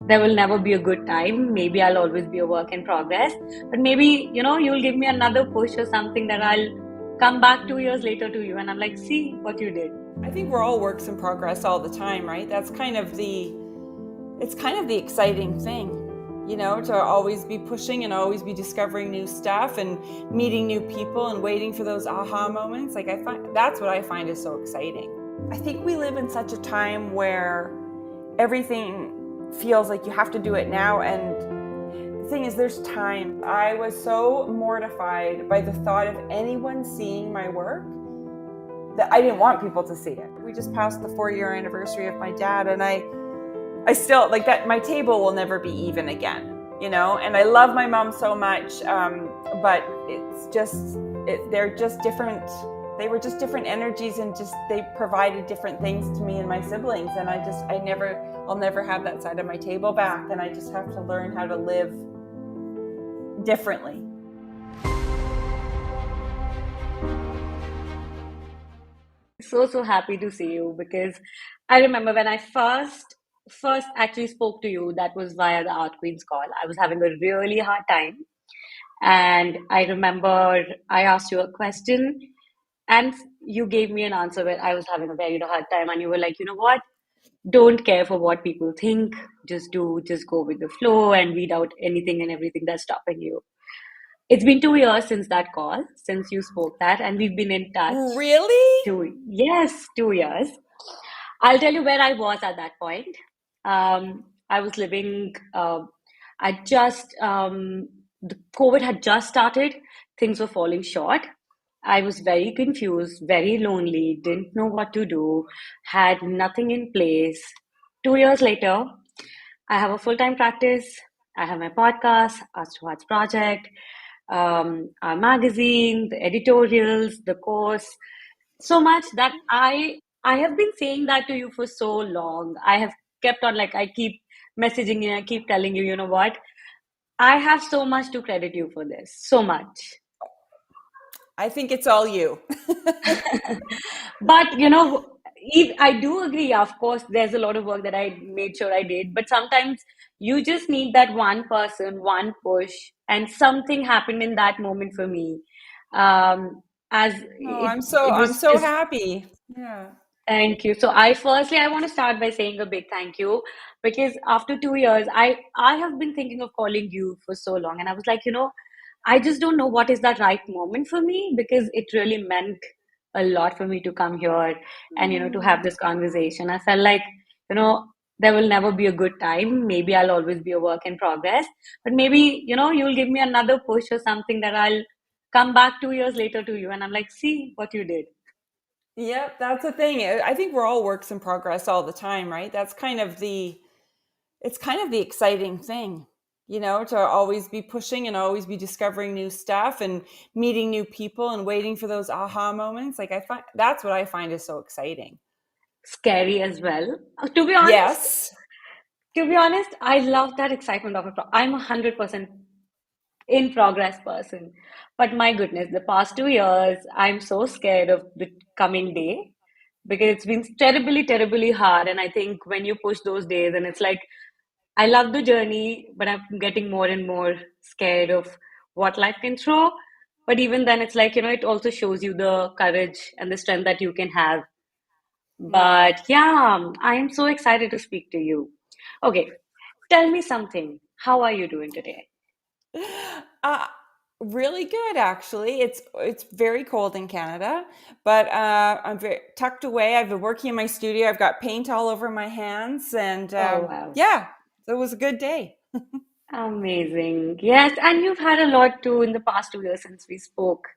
there will never be a good time. Maybe I'll always be a work in progress. But maybe, you'll give me another push or something that I'll come back 2 years later to you and I'm like, see what you did. I think we're all works in progress all the time, right? It's kind of the exciting thing, to always be pushing and always be discovering new stuff and meeting new people and waiting for those aha moments. Like that's what I find is so exciting. I think we live in such a time where everything feels like you have to do it now, and the thing is there's time. I was so mortified by the thought of anyone seeing my work that I didn't want people to see it. We just passed the 4-year anniversary of my dad, and I still like that. My table will never be even again, and I love my mom so much, but it's just they're just different. They were just different energies, and just they provided different things to me and my siblings, and I'll never have that side of my table back, and I just have to learn how to live differently. So happy to see you because I remember when I first actually spoke to you, that was via the Art Queens call. I was having a really hard time. And I remember I asked you a question and you gave me an answer where I was having a very hard time. And you were like, you know what? Don't care for what people think. Just go with the flow and weed out anything and everything that's stopping you. It's been 2 years since that call, since you spoke that, and we've been in touch. Really? Yes, 2 years. I'll tell you where I was at that point. I was living, I just, the COVID had just started, things were falling short. I was very confused, very lonely, didn't know what to do, had nothing in place. 2 years later, I have a full time practice. I have my podcast, Arts to Arts Project, our magazine, the editorials, the course, so much that I have been saying that to you for so long. I have kept on, like, I keep messaging you, I keep telling you, you know what? I have so much to credit you for this. So much. I think it's all you. But I do agree, of course, there's a lot of work that I made sure I did, but sometimes you just need that one person, one push, and something happened in that moment for me. As Oh, it it I'm was so just happy. Yeah. Thank you. So I want to start by saying a big thank you because after 2 years, I have been thinking of calling you for so long, and I was like, I just don't know what is that right moment for me because it really meant a lot for me to come here and to have Oh. this conversation. I felt like you know there will never be a good time. Maybe I'll always be a work in progress, but maybe you'll give me another push or something that I'll come back 2 years later to you, and I'm like, see what you did. Yep, that's the thing. I think we're all works in progress all the time, right? It's kind of the exciting thing, to always be pushing and always be discovering new stuff and meeting new people and waiting for those aha moments. Like I find that's what I find is so exciting. Scary as well. Yes. To be honest, I love that excitement of I'm 100% in progress person. But my goodness, the past 2 years, I'm so scared of the coming day because it's been terribly, terribly hard. And I think when you push those days, and it's like, I love the journey, but I'm getting more and more scared of what life can throw. But even then, it's like, it also shows you the courage and the strength that you can have. Yeah. But yeah, I am so excited to speak to you. Okay, tell me something. How are you doing today? Uh, really good, actually. It's very cold in Canada, but I'm very tucked away. I've been working in my studio. I've got paint all over my hands, and Oh, wow. yeah, it was a good day. Amazing. Yes, and you've had a lot too in the past 2 years since we spoke.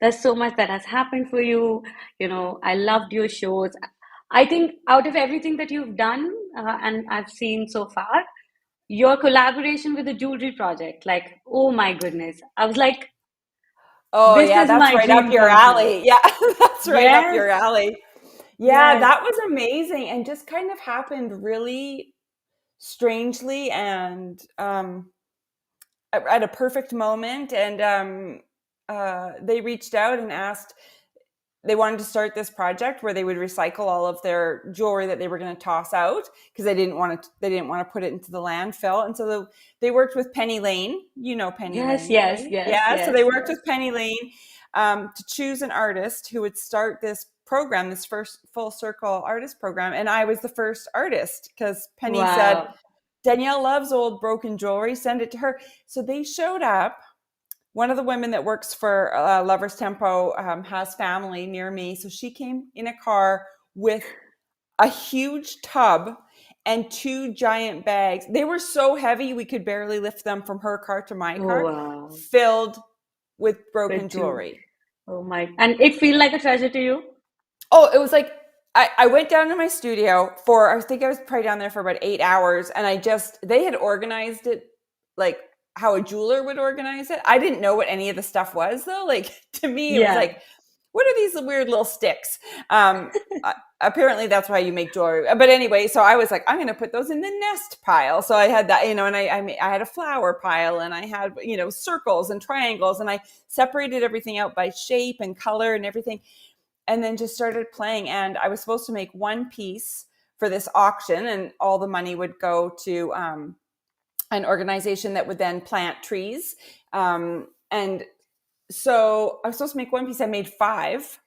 There's so much that has happened for you. I loved your shows. I think out of everything that you've done and I've seen so far, your collaboration with the jewelry project, like, oh my goodness. I was like, Oh this yeah, is that's my right up dream your come true. alley. Yeah, that's right up Yes, your alley. Yeah, yes. that was amazing and just kind of happened really strangely and at a perfect moment. And they reached out and asked they wanted to start this project where they would recycle all of their jewelry that they were going to toss out because they didn't want to put it into the landfill. And so they worked with Penny Lane. You know Penny Yes, Lane, yes, right? yes, Yeah. So yes, they worked yes. with Penny Lane to choose an artist who would start this program, this first full circle artist program. And I was the first artist because Penny said, Wow. Danielle loves old broken jewelry, send it to her. So they showed up. One of the women that works for Lovers Tempo has family near me. So she came in a car with a huge tub and two giant bags. They were so heavy, we could barely lift them from her car to my Oh, car, wow. filled with broken Good too. jewelry. Oh my. And it feel like a treasure to you? Oh, it was like I went down to my studio for I think I was probably down there for about 8 hours, and they had organized it like how a jeweler would organize it. I didn't know what any of the stuff was though. Like to me, it was Yeah. like, what are these weird little sticks? Um, Apparently that's why you make jewelry. But anyway, so I was like, I'm going to put those in the nest pile. So I had that, and I had a flower pile, and I had circles and triangles, and I separated everything out by shape and color and everything, and then just started playing. And I was supposed to make one piece for this auction, and all the money would go to an organization that would then plant trees. And so I was supposed to make one piece. I made five.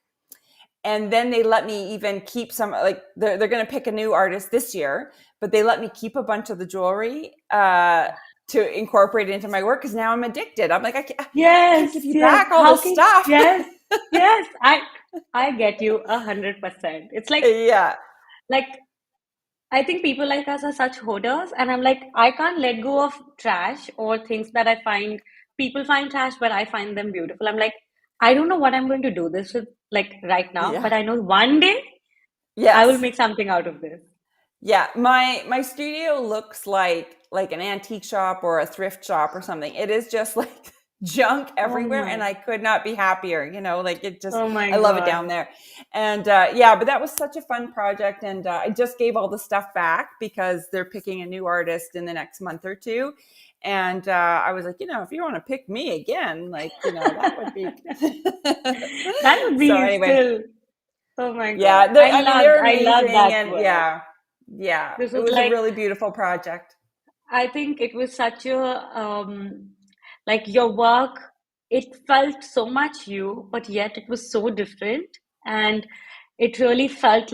And then they let me even keep some, like they're going to pick a new artist this year, but they let me keep a bunch of the jewelry to incorporate it into my work because now I'm addicted. I'm like, I can't Yes, give you yes. back all How this can, stuff. yes, yes. I get you 100%. It's Yeah. like I think people like us are such hoarders, and I'm like, I can't let go of trash or things that I find people find trash, but I find them beautiful. I'm like, I don't know what I'm going to do this with like right now, Yeah. but I know one day I will Yes. make something out of this. Yeah, my studio looks like an antique shop or a thrift shop or something. It is just like junk Oh everywhere, and my, I could not be happier. Like it just, oh my I love it down God. there. And yeah, but that was such a fun project, and I just gave all the stuff back because they're picking a new artist in the next month or two. And I was like, if you want to pick me again, that would be. That would So be anyway, still, oh my yeah, God. I I mean, loved, they're I loved amazing, that and work. yeah, This it was was a like, really beautiful project. I think it was such a, like your work, it felt so much you, but yet it was so different. And it really felt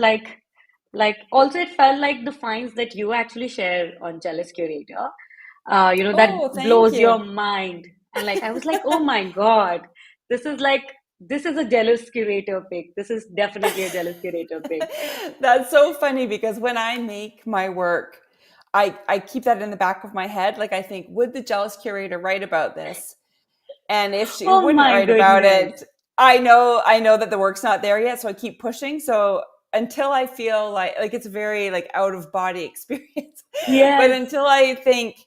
also it felt like the finds that you actually share on Jealous Curator, that Oh, thank blows your you. mind. And like, I was like, oh my God, this is like, this is a Jealous Curator pick. This is definitely a Jealous Curator pick. That's so funny because when I make my work, I keep that in the back of my head. Like I think, would the jealous curator write about this? And if she Oh wouldn't my write about goodness. it, I know that the work's not there yet. So I keep pushing. So until I feel like it's a very like out of body experience, but Yes. until I think,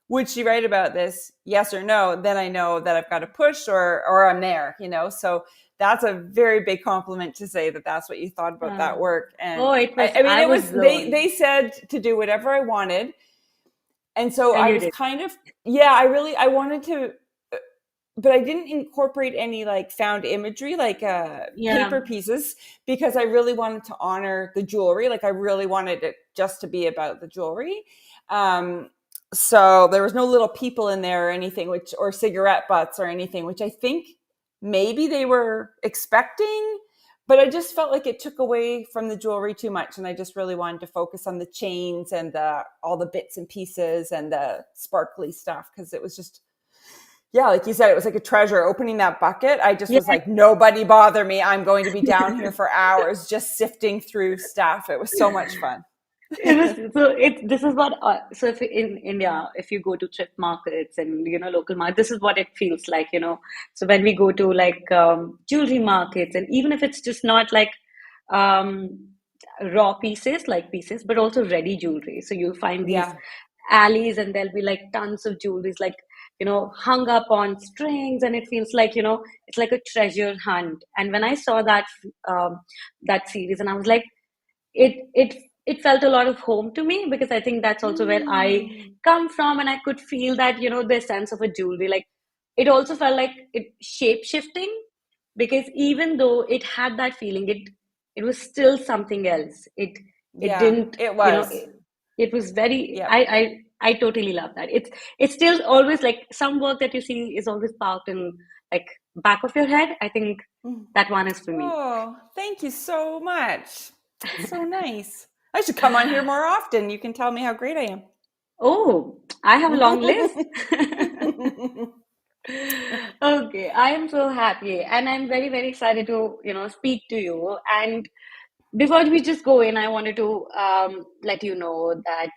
would she write about this? Yes or no? Then I know that I've got to push or I'm there. So that's a very big compliment to say that that's what you thought about that Uh, work. And oh, it I, was, I mean, I it was was, they blown. said to do whatever I wanted. And so And I you was did. kind of, yeah, I wanted to, but I didn't incorporate any like found imagery, like Yeah. paper pieces, because I really wanted to honor the jewelry. Like I really wanted it just to be about the jewelry. Um, so there was no little people in there or anything, or cigarette butts or anything, which I think maybe they were expecting, but I just felt like it took away from the jewelry too much. And I just really wanted to focus on the chains and all the bits and pieces and the sparkly stuff. Cause it was just, yeah, like you said, it was like a treasure. Opening that bucket, I just Yeah. was like, nobody bother me. I'm going to be down here for hours just sifting through stuff. It was so much fun. It was so it this is what so if in India, if you go to thrift markets and local market, this is what it feels like. So when we go to like jewelry markets, and even if it's just not like um raw pieces, like pieces, but also ready jewelry. So you'll find these Yeah. alleys, and there'll be like tons of jewelries like hung up on strings, and it feels like it's like a treasure hunt. And when I saw that series, and I was like, it felt a lot of home to me, because I think that's also where I Mm. come from, and I could feel that the sense of a jewelry, like it also felt like it shape shifting, because even though it had that feeling, it was still something else. It Yeah, didn't, it you know, was. it was very, Yep. I totally love that. It's still always like some work that you see is always parked in like back of your head. I think that one is for me. Oh, thank you so much. That's so nice. I should come on here more often. You can tell me how great I am. Oh, I have a long list. Okay, I am so happy and I'm very, very excited to, speak to you. And before we just go in, I wanted to let you know that,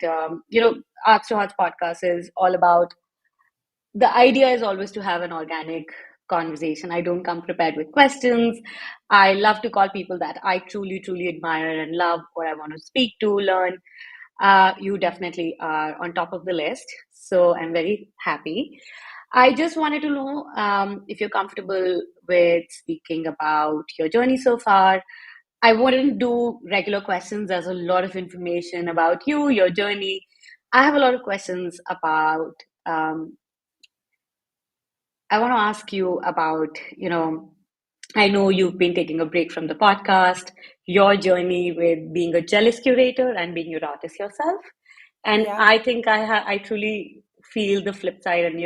Arts to Hearts podcast is all about the idea is always to have an organic conversation. I don't come prepared with questions. I love to call people that I truly, truly admire and love, or I want to speak to, learn. You definitely are on top of the list. So I'm very happy. I just wanted to know if you're comfortable with speaking about your journey so far. I wouldn't do regular questions. There's a lot of information about you, your journey. I have a lot of questions about um, I want to ask you about, I know you've been taking a break from the podcast, your journey with being a jealous curator and being your artist yourself. And Yeah. I think I truly feel the flip side and,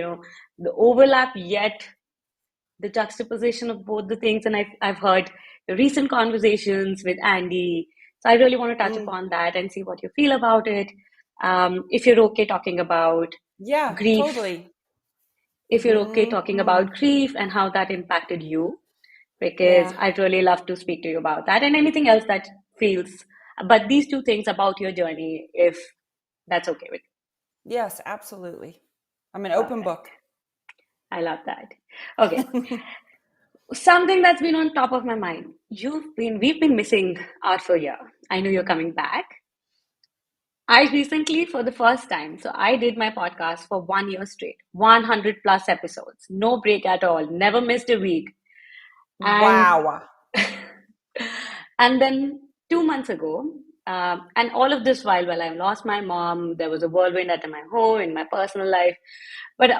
the overlap, yet the juxtaposition of both the things. And I've heard the recent conversations with Andy. So I really want to touch Mm. upon that and see what you feel about it. If you're okay talking about Yeah, grief, totally. if you're okay talking Mm-hmm. about grief and how that impacted you, because Yeah. I'd really love to speak to you about that and anything else that feels, but these two things about your journey, if that's okay with Yes, absolutely. I'm an you. open Perfect. book. I love that. Okay. Something that's been on top of my mind. We've been missing art for a year. I know you're coming back. I recently, for the first time, so I did my podcast for 1 year straight, 100 plus episodes, no break at all, never missed a week. And Wow. and then 2 months ago, and all of this while I lost my mom, there was a whirlwind at my home in my personal life. But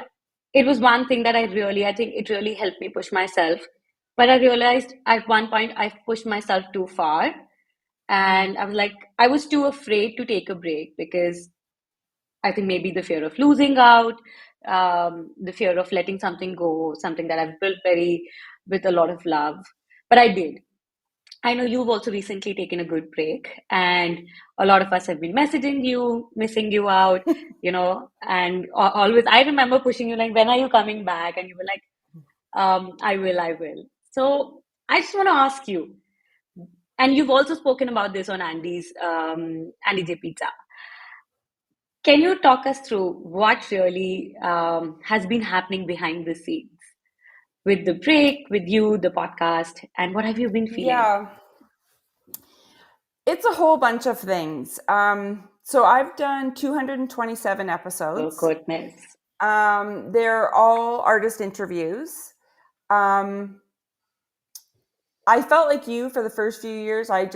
it was one thing that I think it really helped me push myself. But I realized at one point I pushed myself too far. Mm. And I was like, I was too afraid to take a break because I think maybe the fear of losing out, the fear of letting something go, something that I've built with a lot of love. But I did. I know you've also recently taken a good break, and a lot of us have been messaging you, missing you out, and always, I remember pushing you like, when are you coming back? And you were like, I will. So I just want to ask you, and you've also spoken about this on Andy J Pizza. Can you talk us through what really has been happening behind the scenes with the break, with you, the podcast, and what have you been feeling? Yeah, it's a whole bunch of things. So I've done 227 Oh, episodes. goodness. They're all artist interviews. Um, I felt like you for the first few years. I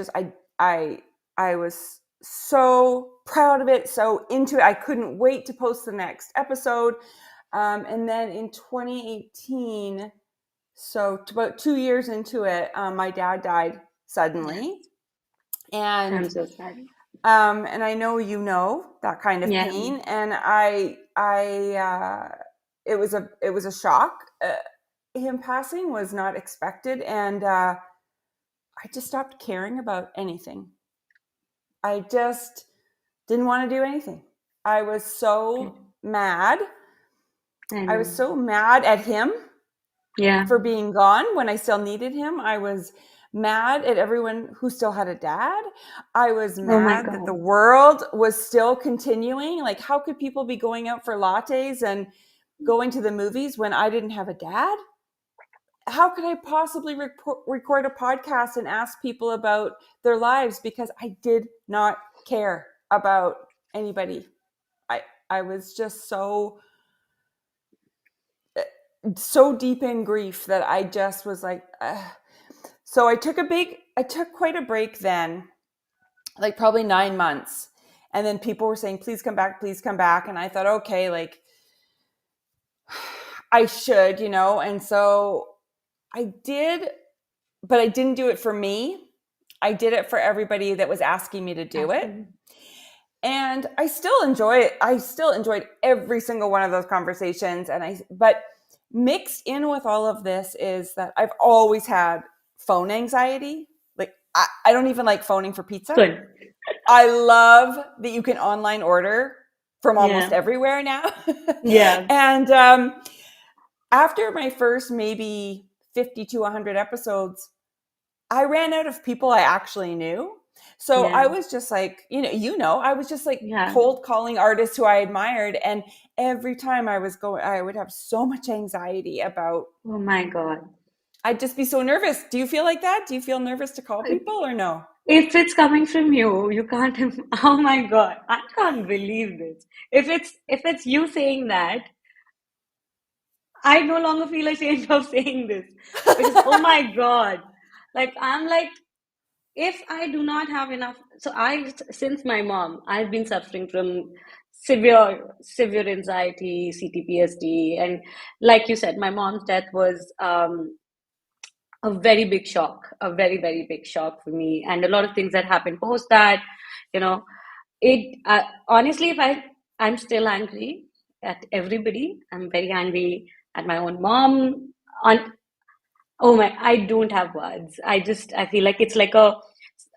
was so proud of it, so into it. I couldn't wait to post the next episode. And then in 2018, so about 2 years into it, my dad died suddenly, I'm and so sorry. and I know you know that kind of Yeah. pain, and it was a shock. Him passing was not expected, and I just stopped caring about anything. I just didn't want to do anything. I was Good. so mad. I I was know. so mad at him Yeah. for being gone when I still needed him. I was mad at everyone who still had a dad. I was Oh my mad that the God. world was still continuing. Like, how could people be going out for lattes and going to the movies when I didn't have a dad? How could I possibly record a podcast and ask people about their lives, because I did not care about anybody. I was just so deep in grief that I just was like, ugh. So I took quite a break then, like probably 9 months. And then people were saying, please come back, please come back. And I thought, okay, like I should, And so I did but I didn't do it for me. I did it for everybody that was asking me to do it. Absolutely. And I still enjoy it. I still enjoyed every single one of those conversations. But mixed in with all of this is that I've always had phone anxiety. Like I don't even like phoning for pizza. Good. I love that you can online order from almost Yeah. everywhere now. Yeah. And after my first maybe 50 to 100 episodes, I ran out of people I actually knew. So I Yeah. was just like, I was just like Yeah. cold calling artists who I admired. And every time I would have so much anxiety about, Oh my God. I'd just be so nervous. Do you feel like that? Do you feel nervous to call people or no? If it's coming from you, you can't. Oh my God, I can't believe this. If it's you saying that, I no longer feel ashamed of saying this because oh my God, like I'm like if I do not have enough. So since my mom, I've been suffering from severe anxiety, CTPSD, and like you said, my mom's death was a very big shock, a very, very big shock for me. And a lot of things that happened post that, you know, honestly, I'm still angry at everybody. I'm very angry at my own mom. On Oh my, I don't have words. I feel like it's like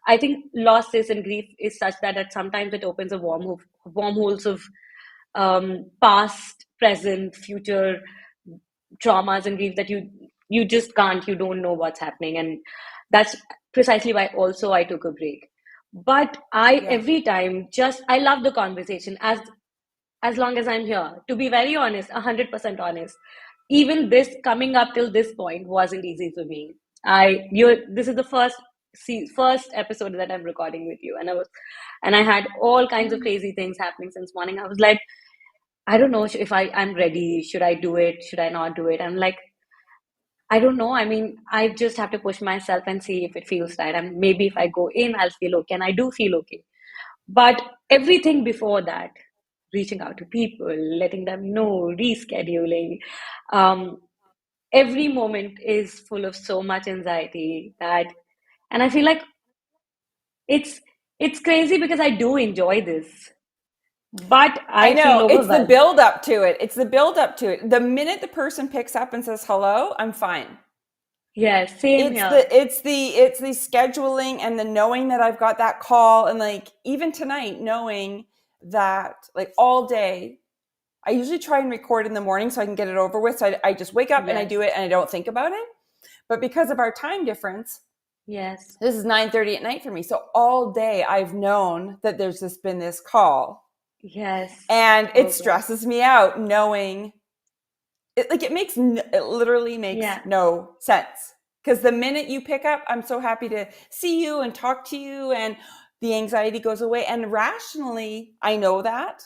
I think losses and grief is such that sometimes it opens a wormholes of past, present, future traumas and grief that you just can't, you don't know what's happening, and that's precisely why also I took a break. But I Yeah. every time just I love the conversation as long as I'm here. To be very honest, 100% honest, even this coming up till this point wasn't easy for me. This is the first episode that I'm recording with you, and I had all kinds of crazy things happening since morning. I was like, I don't know if I'm ready. Should I do it? Should I not do it? I'm like, I don't know. I mean, I just have to push myself and see if it feels right. And maybe if I go in, I'll feel okay. And I do feel okay. But everything before that, reaching out to people, letting them know, rescheduling, um, every moment is full of so much anxiety and I feel like it's it's crazy because I do enjoy this, but I I feel know. It's the overwhelmed. build up to it. It's the build up to it. The minute the person picks up and says hello, I'm fine. Yeah, same It's here. the scheduling and the knowing that I've got that call, and like even tonight knowing that like all day I usually try and record in the morning so I can get it over with. So I just wake up and I Yes, do it and I don't think about it. But because of our time difference, yes, this is 9:30 at night for me. So all day I've known that been this call, yes. and it Oh God. stresses me out knowing it. Like it literally makes Yeah, no sense. Because the minute you pick up, I'm so happy to see you and talk to you, and the anxiety goes away. And rationally, I know that.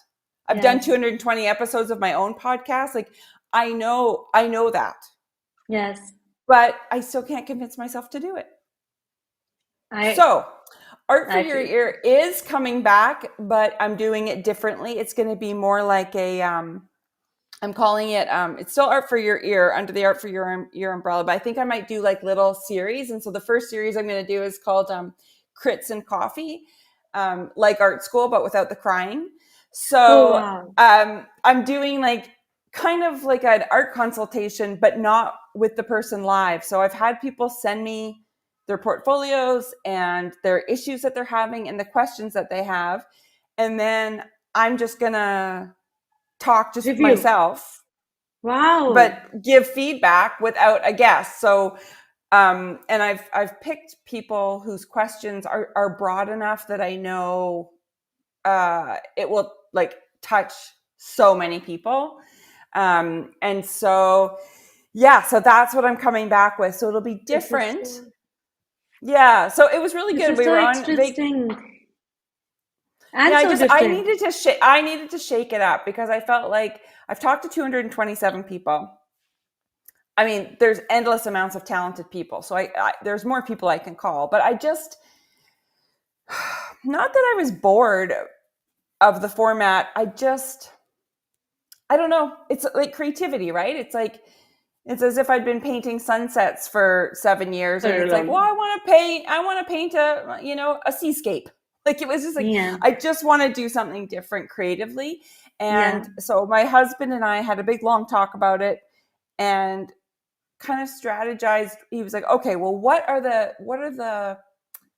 I've done yes, 220 episodes of my own podcast. Like I know that, yes. but I still can't convince myself to do it. I So, Art for I Your feel Ear is coming back, but I'm doing it differently. It's going to be more like I'm calling it, it's still Art for Your Ear under the Art for Your Ear umbrella, but I think I might do like little series. And so the first series I'm going to do is called Crits and Coffee, like art school, but without the crying. Oh So wow. I'm doing like kind of like an art consultation, but not with the person live. So I've had people send me their portfolios and their issues that they're having and the questions that they have. And then I'm just going to talk just Review. myself, Wow. but give feedback without a guest. So, and I've picked people whose questions are broad enough that I know it will like touch so many people. And so, yeah, so that's what I'm coming back with. So it'll be This is different. so Yeah, so it was really this good. is We so were on interesting Yeah, and so different. I needed to shake it up because I felt like I've talked to 227 people. I mean, there's endless amounts of talented people. So there's more people I can call, but I just not that I was bored of the format. I don't know. It's like creativity, right? It's like It's as if I'd been painting sunsets for 7 years, and For a it's like, well, long. I want to paint a seascape. Like, it was just like, Yeah. I just want to do something different creatively. Yeah. And so my husband and I had a big long talk about it, and kind of strategized. He was like, okay, well, what are the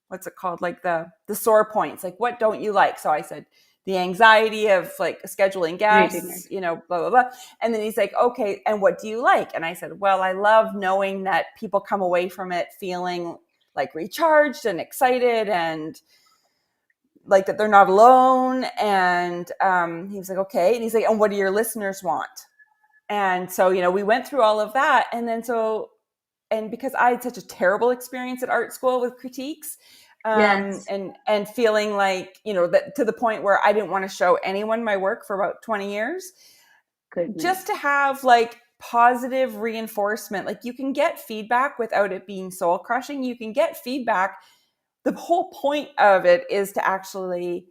what's it called, like the sore points, like what don't you like? So I said the anxiety of like scheduling Creating guests, it. blah blah blah. And then he's like, okay, and what do you like? And I said, well, I love knowing that people come away from it feeling like recharged and excited, and like that they're not alone. And he was like, okay. And he's like, and what do your listeners want? And so, we went through all of that. And then and because I had such a terrible experience at art school with critiques, Yes. and feeling like, that to the point where I didn't want to show anyone my work for about 20 years, Goodness. just to have like positive reinforcement. Like, you can get feedback without it being soul crushing. You can get feedback. The whole point of it is to actually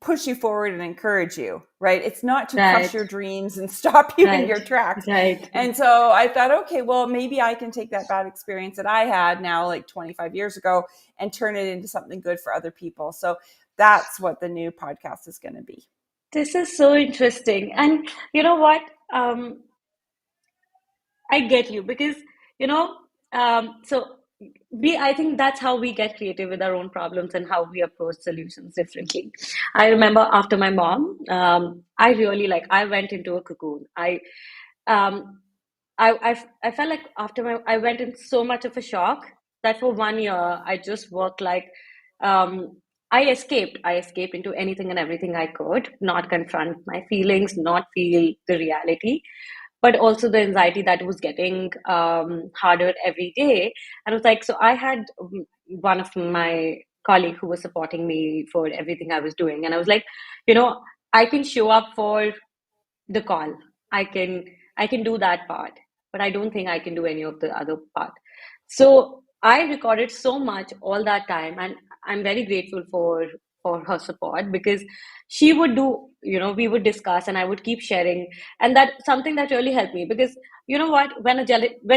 push you forward and encourage you, right? It's not to crush Right. your dreams and stop you in Right. your tracks. Right. And so I thought, okay, well, maybe I can take that bad experience that I had now, like 25 years ago, and turn it into something good for other people. So that's what the new podcast is going to be. This is so interesting. And you know what? Um, I get you because, you know, so I think that's how we get creative with our own problems and how we approach solutions differently. I remember after my mom, I really I went into a cocoon. Um, I felt like after I went in so much of a shock that for 1 year, I just worked um, I escaped. I escaped into anything and everything I could, not confront my feelings, not feel the reality, but also the anxiety that was getting harder every day. And it was like, so I had one of my colleague who was supporting me for everything I was doing. And I was like, you know, I can show up for the call. I can I can do that part, but I don't think I can do any of the other part. So I recorded so much all that time, and I'm very grateful for her support because she would do, we would discuss and I would keep sharing, and that's something that really helped me because you know what, when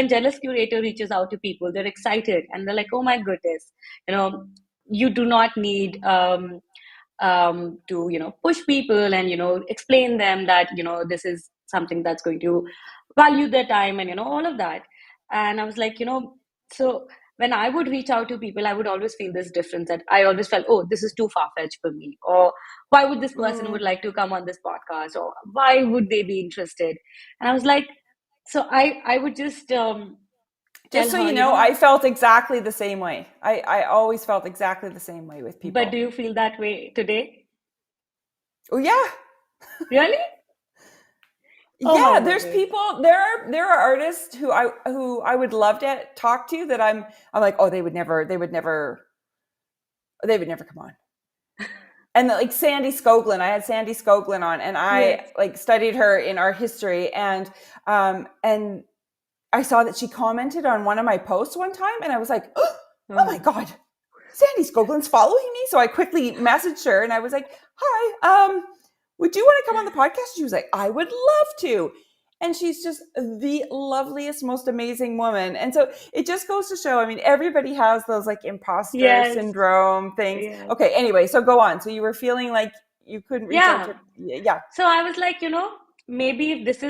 jealous curator reaches out to people, they're excited and they're like, oh my goodness, you know, you do not need to push people and explain them that this is something that's going to value their time and all of that. And I was like, so when I would reach out to people, I would always feel this difference, that I always felt, oh, this is too far-fetched for me, or why would this person would Mm. like to come on this podcast, or why would they be interested? And I was like, so I would just tell Just so her, you know, I felt exactly the same way. I always felt exactly the same way with but do people. you feel that way today? Oh yeah. Really? Oh my Yeah, there's goodness. people, there are artists who I would love to talk to, that I'm like, oh, they would never come on. And like Sandy Skoglund, I had Sandy Skoglund on, and I Yes. like studied her in art history, and I saw that she commented on one of my posts one time, and I was like, oh my Oh. god, Sandy Skoglund's following me. So I quickly messaged her and I was like, hi, would you want to come on the podcast? She was like, I would love to. And she's just the loveliest, most amazing woman. And so it just goes to show, I mean, everybody has those like imposter Yes. syndrome things. Yes. Okay, anyway, so go on. So you were feeling like you couldn't reach out Yeah. to, yeah. So I was like, maybe if this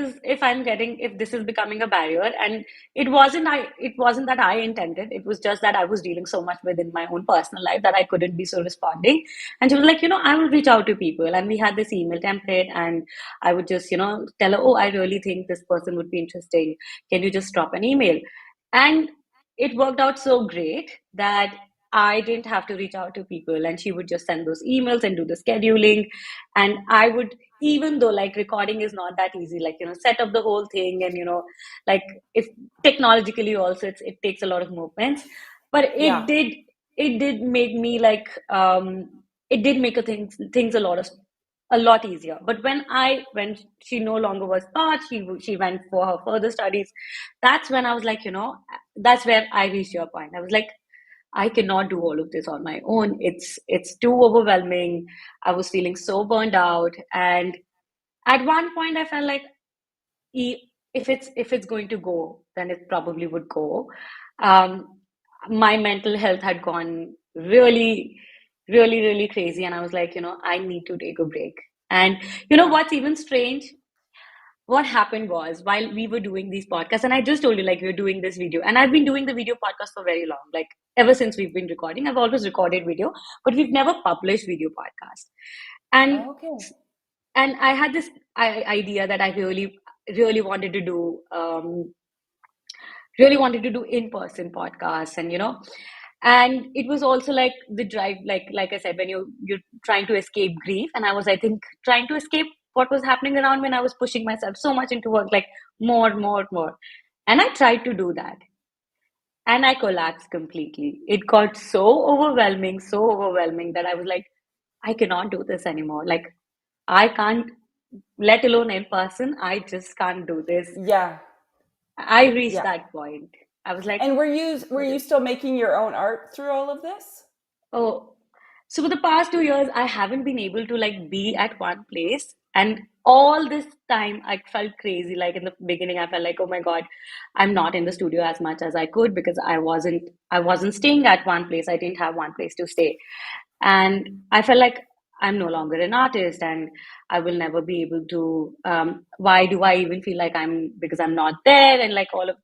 is becoming a barrier, and it wasn't that I intended. It was just that I was dealing so much within my own personal life that I couldn't be so responding. And she was like, I will reach out to people. And we had this email template, and I would just, tell her, oh, I really think this person would be interesting. Can you just drop an email? And it worked out so great that I didn't have to reach out to people, and she would just send those emails and do the scheduling. And I would, even though like recording is not that easy, like set up the whole thing, and like if technologically also it takes a lot of movements, but Yeah. it did make me it did make things a lot easier. But when she no longer was part, she went for her further studies. That's when I was like, that's where I reached your point. I was like, I cannot do all of this on my own. It's too overwhelming. I was feeling so burned out, and at one point I felt like, if it's going to go, than it probably would go. Um, my mental health had gone really, really, really crazy. And I was like, I need to take a break. And Yeah. what's even strange? What happened was while we were doing these podcasts, and I just told you, like, we are doing this video, and I've been doing the video podcast for very long, like ever since we've been recording. I've always recorded video, but we've never published video podcast. And Okay. I had this idea that I really, really wanted to do. Really wanted to do in-person podcasts, and it was also like the drive, like I said, when you're trying to escape grief, and I was, I think, trying to escape what was happening around when I was pushing myself so much into work, like more, and I tried to do that, and I collapsed completely. It got so overwhelming that I was like, I cannot do this anymore. Like, I can't, let alone in person, I just can't do this. Yeah. I reached Yeah. that point. I was like, And were you still making your own art through all of this? oh, so for the past 2 years, I haven't been able to like be at one place. And all this time, I felt crazy. Like in the beginning, I felt like, oh my God, I'm not in the studio as much as I could because I wasn't staying at one place. I didn't have one place to stay. And I felt like I'm no longer an artist and I will never be able to. Why do I even feel like because I'm not there? And like all of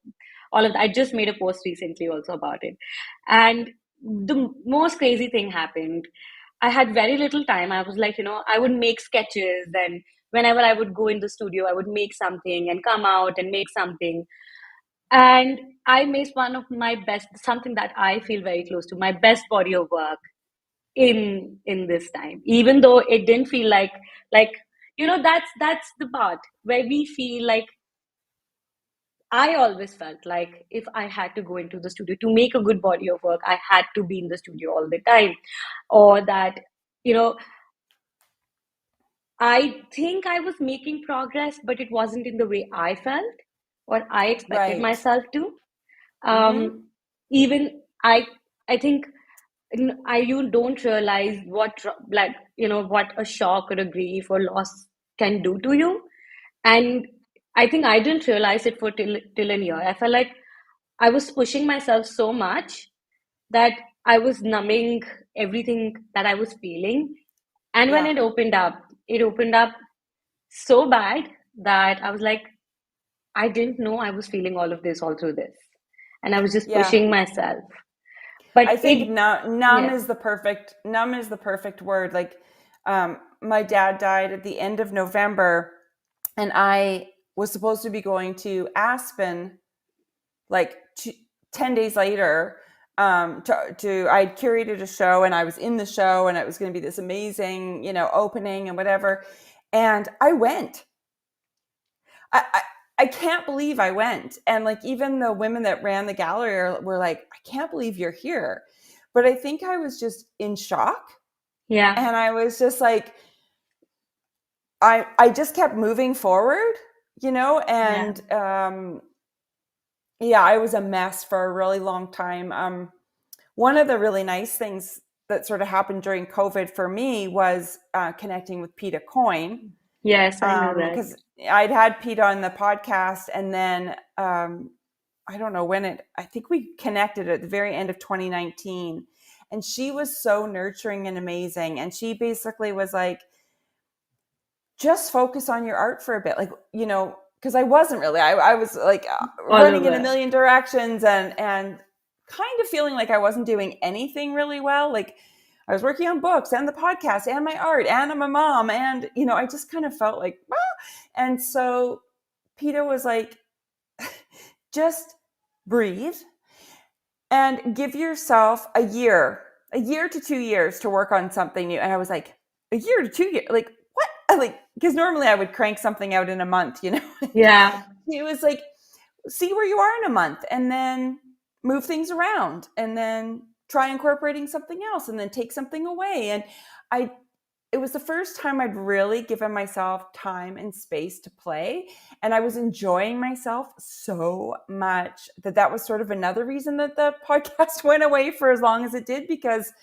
that. I just made a post recently also about it. And the most crazy thing happened. I had very little time. I was like, I would make sketches, and whenever I would go in the studio, I would make something and come out and make something. And I made one of my best, something that I feel very close to, my best body of work in this time, even though it didn't feel like that's the part where we feel like, I always felt like if I had to go into the studio to make a good body of work, I had to be in the studio all the time. Or that, you know, I think I was making progress, but it wasn't in the way I felt or I expected Right. myself to. Mm-hmm. Um, even I think you don't realize what a shock or a grief or loss can do to you. And I think I didn't realize it for till a year. I felt like I was pushing myself so much that I was numbing everything that I was feeling. And when Yeah. it opened up so bad that I was like, I didn't know I was feeling all of this all through this. And I was just Yeah. pushing myself. But I think it, numb yeah, is the perfect word. Like, my dad died at the end of November, and I was supposed to be going to Aspen like 10 days later. I curated a show, and I was in the show, and it was going to be this amazing, opening and whatever. And I went. I can't believe I went. And like, even the women that ran the gallery were like, I can't believe you're here. But I think I was just in shock. yeah, And I was just like, I just kept moving forward, yeah, and yeah, I was a mess for a really long time. One of the really nice things that sort of happened during COVID for me was connecting with Peta Coyne, yes, I know that. because I'd had Pete on the podcast, and then I don't know when I think we connected at the very end of 2019, and she was so nurturing and amazing. And she basically was like, just focus on your art for a bit. Like, because I wasn't really, I was like All running in a over. million directions, and kind of feeling like I wasn't doing anything really well. Like, I was working on books and the podcast and my art, and I'm a mom. And, I just kind of felt like, ah. And so Peter was like, just breathe and give yourself a year to 2 years to work on something new. And I was like, a year to 2 years? Like, what? Like, because normally I would crank something out in a month. Yeah, He was like, see where you are in a month, and then move things around, and then try incorporating something else, and then take something away. And I it was the first time I'd really given myself time and space to play. And I was enjoying myself so much that was sort of another reason that the podcast went away for as long as it did, because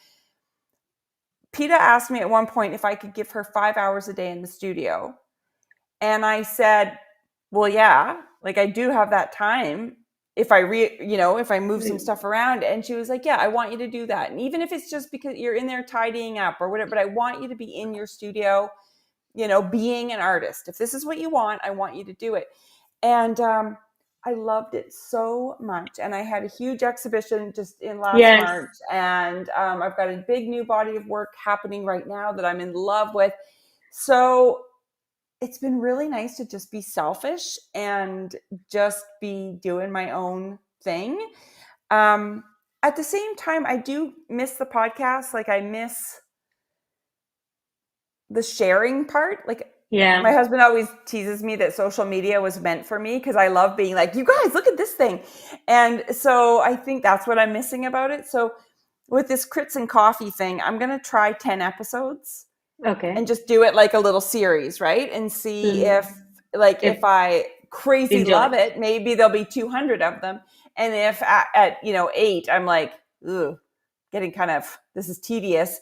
PETA asked me at one point if I could give her 5 hours a day in the studio. And I said, well, yeah, like, I do have that time. if if I move some stuff around. And she was like, yeah, I want you to do that. And even if it's just because you're in there tidying up or whatever, but I want you to be in your studio, being an artist. If this is what you want, I want you to do it. And I loved it so much. And I had a huge exhibition just in last Yes. March. And I've got a big new body of work happening right now that I'm in love with. So it's been really nice to just be selfish and just be doing my own thing. At the same time, I do miss the podcast. Like, I miss the sharing part. Like, Yeah. my husband always teases me that social media was meant for me because I love being like, you guys, look at this thing. And so I think that's what I'm missing about it. So with this Crits and Coffee thing, I'm going to try 10 episodes and Okay. just do it like a little series, right? And see Mm. if If I crazy enjoy. love it, maybe there'll be 200 of them. And if at 8, I'm like, ooh, getting kind of, this is tedious.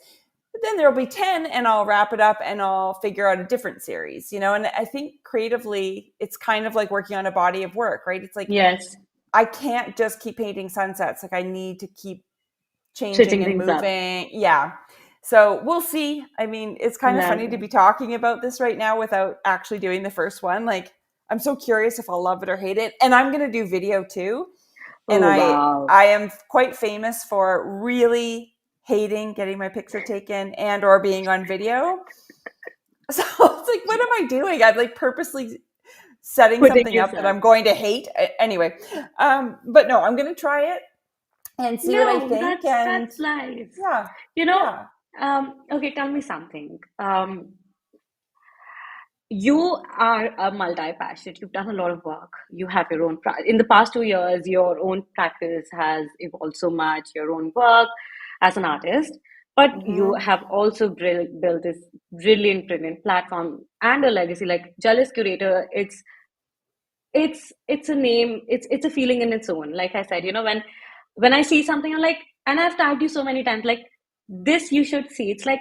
But then there'll be 10 and I'll wrap it up and I'll figure out a different series, And I think creatively, it's kind of like working on a body of work, right? It's like, Yes. I can't just keep painting sunsets. Like, I need to keep changing Switching and things up. moving. Yeah. So we'll see. I mean, it's kind of funny to Exactly. be talking about this right now without actually doing the first one. Like, I'm so curious if I'll love it or hate it. And I'm going to do video too. And Oh, I wow. I am quite famous for really hating getting my picture taken and or being on video. So it's like, what am I doing? I'm like purposely setting Putting something up that yourself. I'm going to hate. Anyway, but no, I'm going to try it and see what I No, think. And that's life. yeah, You know, yeah. okay, tell me something. You are a multi-passionate. You've done a lot of work. You have your own in the past 2 years, your own practice has evolved so much, your own work as an artist. But you Mm-hmm. have also built this brilliant platform and a legacy like Jealous Curator. It's a name, it's a feeling in its own. Like I said, when I see something, I'm like, and I've tagged you so many times, like, this you should see. It's like,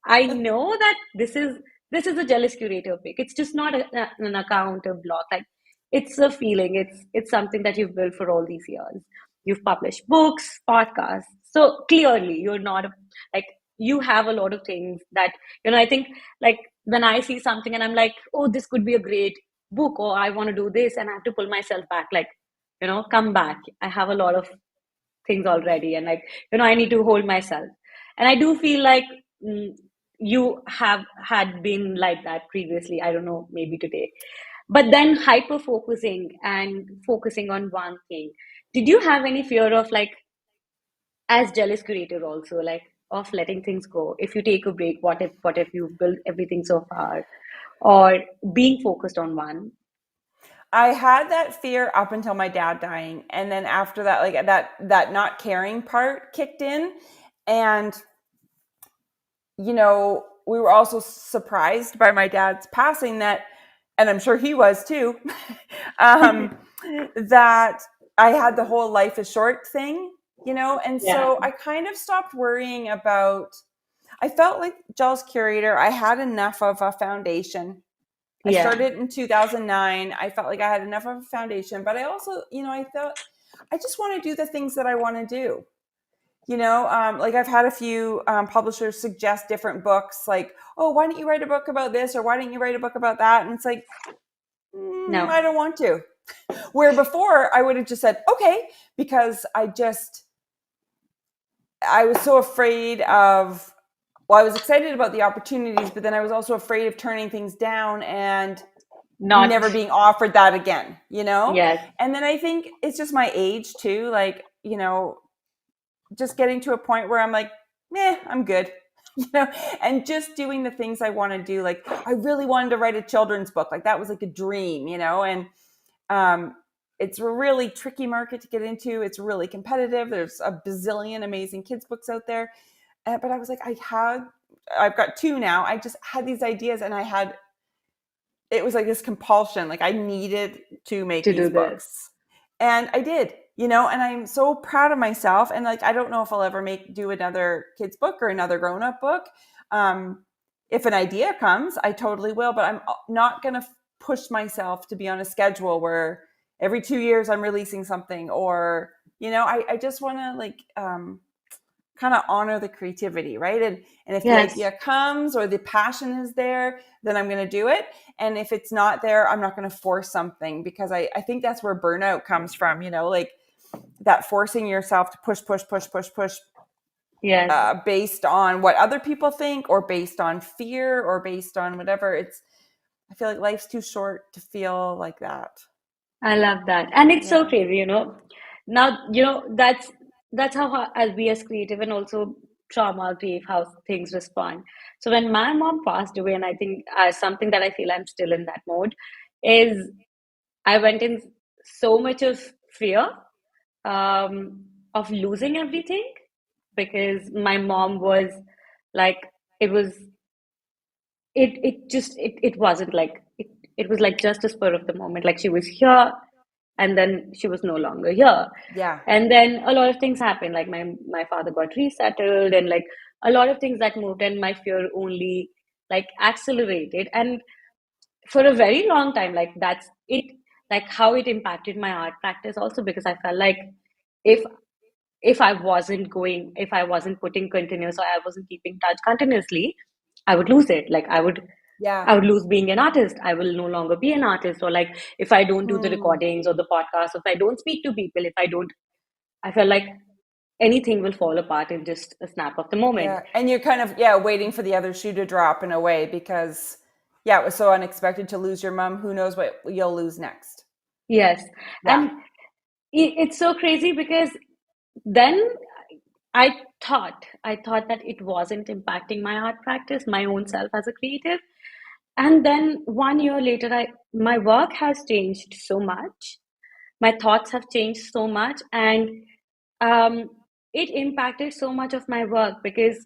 I know that this is a Jealous Curator pick. It's just not an account, a blog. Like, it's a feeling. It's something that you've built for all these years. You've published books, podcasts. So clearly you're not like, you have a lot of things that, I think, like, when I see something and I'm like, oh, this could be a great book, or I want to do this, and I have to pull myself back, like, come back. I have a lot of things already, and, like, I need to hold myself. And I do feel like, mm, you have had been like that previously. I don't know, maybe today, but then hyper focusing and focusing on one thing. Did you have any fear of, like, as Jealous Curator also, like, of letting things go? If you take a break, what if you built everything so far, or being focused on one? I had that fear up until my dad dying, and then after that, like that not caring part kicked in, and we were also surprised by my dad's passing, that, and I'm sure he was too, um, that I had the whole life is short thing, and Yeah. so I kind of stopped worrying about. I felt like Jealous Curator, I had enough of a foundation. I Yeah. started in 2009. I felt like I had enough of a foundation, but I also, I thought I just want to do the things that I want to do. Like, I've had a few publishers suggest different books, like, oh, why don't you write a book about this, or why don't you write a book about that? And it's like, No. I don't want to. Where before I would have just said, okay, because I was so afraid of, well, I was excited about the opportunities, but then I was also afraid of turning things down and never Not. being offered that again. Yes. And then I think it's just my age too, like, just getting to a point where I'm like, I'm good. And just doing the things I want to do. Like, I really wanted to write a children's book. Like, that was like a dream, and um, it's a really tricky market to get into. It's really competitive. There's a bazillion amazing kids books out there. But I was like, I've got two now. I just had these ideas, and it was like this compulsion. Like, I needed to make To do these this. books, and I did, and I'm so proud of myself. And, like, I don't know if I'll ever do another kids book or another grown-up book. If an idea comes, I totally will, but I'm not going to push myself to be on a schedule where every 2 years I'm releasing something, or I just want to like kind of honor the creativity, right? And if the Yes, idea comes or the passion is there, then I'm going to do it. And if it's not there, I'm not going to force something, because I think that's where burnout comes from, like that forcing yourself to push yes. based on what other people think, or based on fear, or based on whatever. I feel like life's too short to feel like that. I love that. And it's so Yeah. crazy, Now, that's how as we as creative and also trauma grief, how things respond. So when my mom passed away, and I think something that I feel I'm still in that mode is I went in so much of fear of losing everything, because my mom was like, it was it wasn't like it was like just a spur of the moment, like she was here and then she was no longer here. Yeah. And then a lot of things happened, like my father got resettled, and like a lot of things that moved, and my fear only like accelerated. And for a very long time, like that's it, like how it impacted my art practice also, because I felt like if if I wasn't putting continuous, or I wasn't keeping touch continuously, I would lose it. Like Yeah. I would lose being an artist. I will no longer be an artist. Or like if I don't do the Hmm. recordings or the podcast, if I don't speak to people, if I don't, I feel like anything will fall apart in just a snap of the moment. Yeah. And you're kind of, waiting for the other shoe to drop in a way, because, it was so unexpected to lose your mom. Who knows what you'll lose next? Yes. Yeah. And it's so crazy because then I thought that it wasn't impacting my art practice, my own self as a creative. And then 1 year later, my work has changed so much. My thoughts have changed so much, and um, it impacted so much of my work, because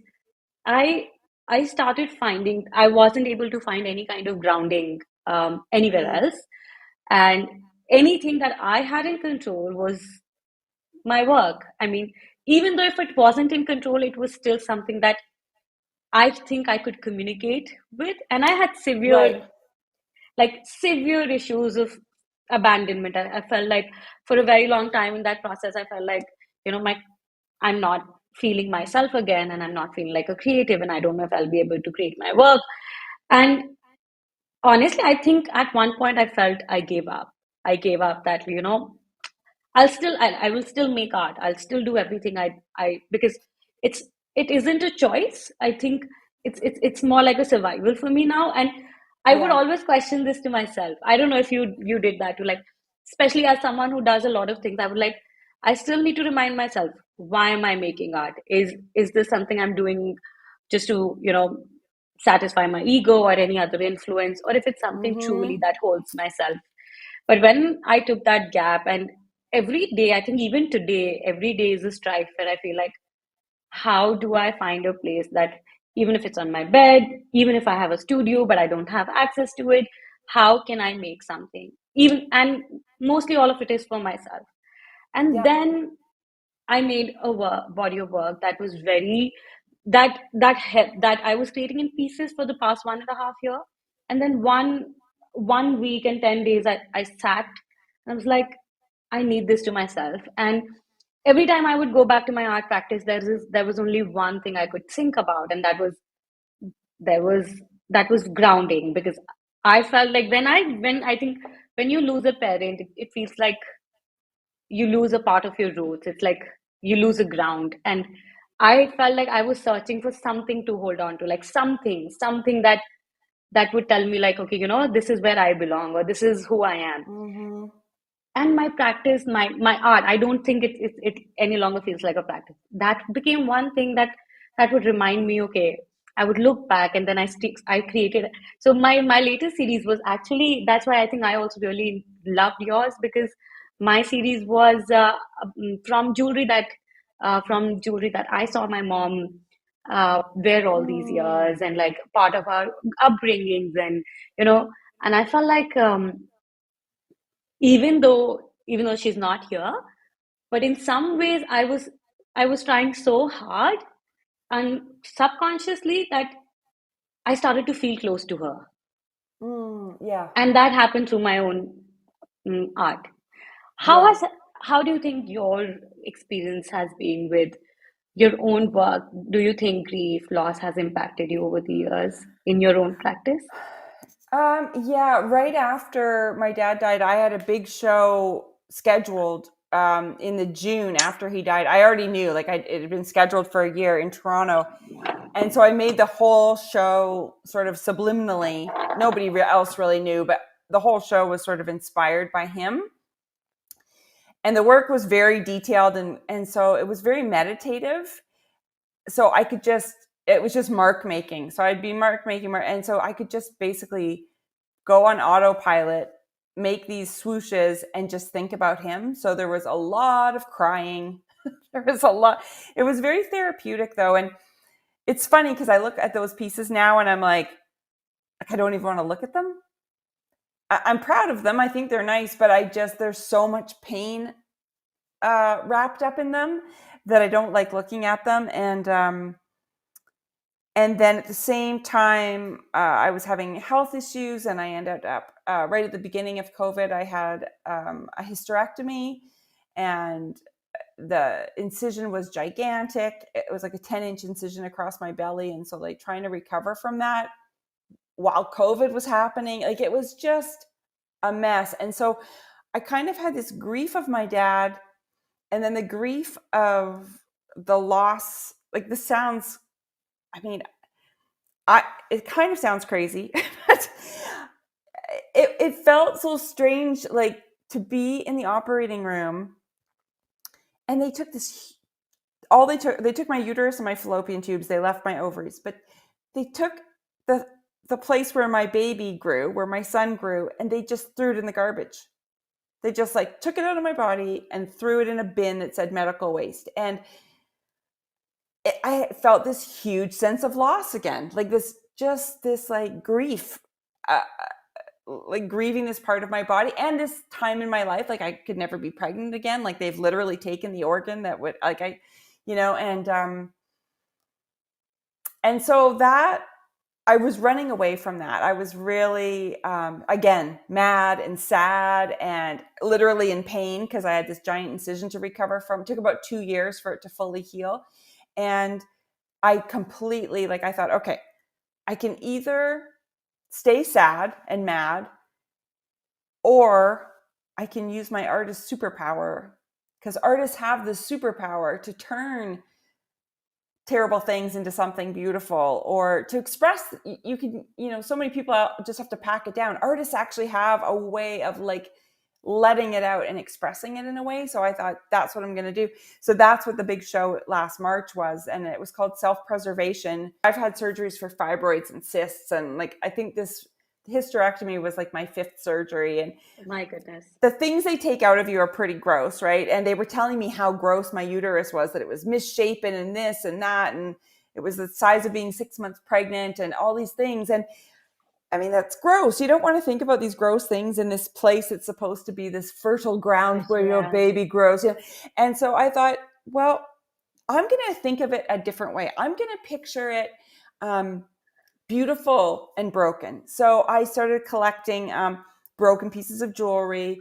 I I started finding I wasn't able to find any kind of grounding anywhere Mm. else, and anything that I had in control was my work. I mean, even though if it wasn't in control, it was still something that I think I could communicate with, and I had Right. severe issues of abandonment. I felt like for a very long time in that process, I felt like, my I'm not feeling myself again, and I'm not feeling like a creative, and I don't know if I'll be able to create my work. And honestly, I think at one point I felt I gave up. I gave up that, I will still make art. I'll still do everything because it's it isn't a choice. I think it's more like a survival for me now. And I would Yeah. always question this to myself. I don't know if you did that too. Like, especially as someone who does a lot of things, I would like I still need to remind myself, why am I making art? Is this something I'm doing just to, satisfy my ego or any other influence, or if it's something truly Mm-hmm. that holds myself. But when I took that gap, and every day, I think even today, every day is a strife where I feel like, how do I find a place that, even if it's on my bed, even if I have a studio but I don't have access to it, how can I make something? Even and mostly all of it is for myself. And Yeah. then I made a body of work that was very that I was creating in pieces for the past 1.5 year, and then one week and 10 days I sat and I was like, I need this to myself. And every time I would go back to my art practice, there was only one thing I could think about, and there was that was grounding, because I felt like when I think when you lose a parent, it feels like you lose a part of your roots. It's like you lose a ground. And I felt like I was searching for something to hold on to, like something that would tell me, like, okay, this is where I belong, or this is who I am. Mm-hmm. And my practice, my art, I don't think it any longer feels like a practice. That became one thing that would remind me, okay, I would look back, and then I created. So my latest series was actually, that's why I think I also really loved yours, because my series was from jewelry that I saw my mom wear all these Mm. years, and like part of our upbringings. And you know and I felt like, even though she's not here, but in some ways I was trying so hard, and subconsciously, that I started to feel close to her. Mm. Yeah. And that happened through my own art. How Yeah. has how do you think your experience has been with your own work? Do you think grief, loss has impacted you over the years in your own practice? Yeah, right after my dad died, I had a big show scheduled in the June after he died. I already knew, like, it had been scheduled for a year in Toronto. And so I made the whole show sort of subliminally. Nobody else really knew, but the whole show was sort of inspired by him. And the work was very detailed, and so it was very meditative. So I could just, it was just mark making. So I'd be mark making, and so I could just basically go on autopilot, make these swooshes, and just think about him. So there was a lot of crying. There was a lot. It was very therapeutic, though. And it's funny because I look at those pieces now and I'm like, I don't even want to look at them. I'm proud of them. I think they're nice, but there's so much pain wrapped up in them that I don't like looking at them. And then at the same time, I was having health issues, and I ended up right at the beginning of COVID. I had a hysterectomy, and the incision was gigantic. It was like a 10-inch incision across my belly, and so like trying to recover from that while COVID was happening, like it was just a mess. And so I kind of had this grief of my dad, and then the grief of the loss. Like this sounds, I mean, it kind of sounds crazy, but it felt so strange, like to be in the operating room, and they took they took my uterus and my fallopian tubes. They left my ovaries, but they took the place where my baby grew, where my son grew, and they just threw it in the garbage. They just like took it out of my body and threw it in a bin that said medical waste. And I felt this huge sense of loss again, like this like grief, uh, like grieving this part of my body and this time in my life. Like I could never be pregnant again. Like they've literally taken the organ that would, like and so that I was running away from that. I was really, again, mad and sad and literally in pain because I had this giant incision to recover from. It took about 2 years for it to fully heal. And I completely, like, I thought, okay, I can either stay sad and mad, or I can use my artist superpower, because artists have this superpower to turn terrible things into something beautiful, or to express. You can, so many people just have to pack it down. Artists actually have a way of like letting it out and expressing it in a way. So I thought, that's what I'm going to do. So that's what the big show last March was, and it was called Self-Preservation. I've had surgeries for fibroids and cysts, and like I think this hysterectomy was like my 5th surgery, and My goodness. the things they take out of you are pretty gross, right? And they were telling me how gross my uterus was, that it was misshapen and this and that, and it was the size of being 6 months pregnant and all these things. And I mean, that's gross. You don't want to think about these gross things in this place that's supposed to be this fertile ground where your baby grows. And so I thought, well, I'm going to think of it a different way. I'm going to picture it beautiful and broken. So I started collecting broken pieces of jewelry,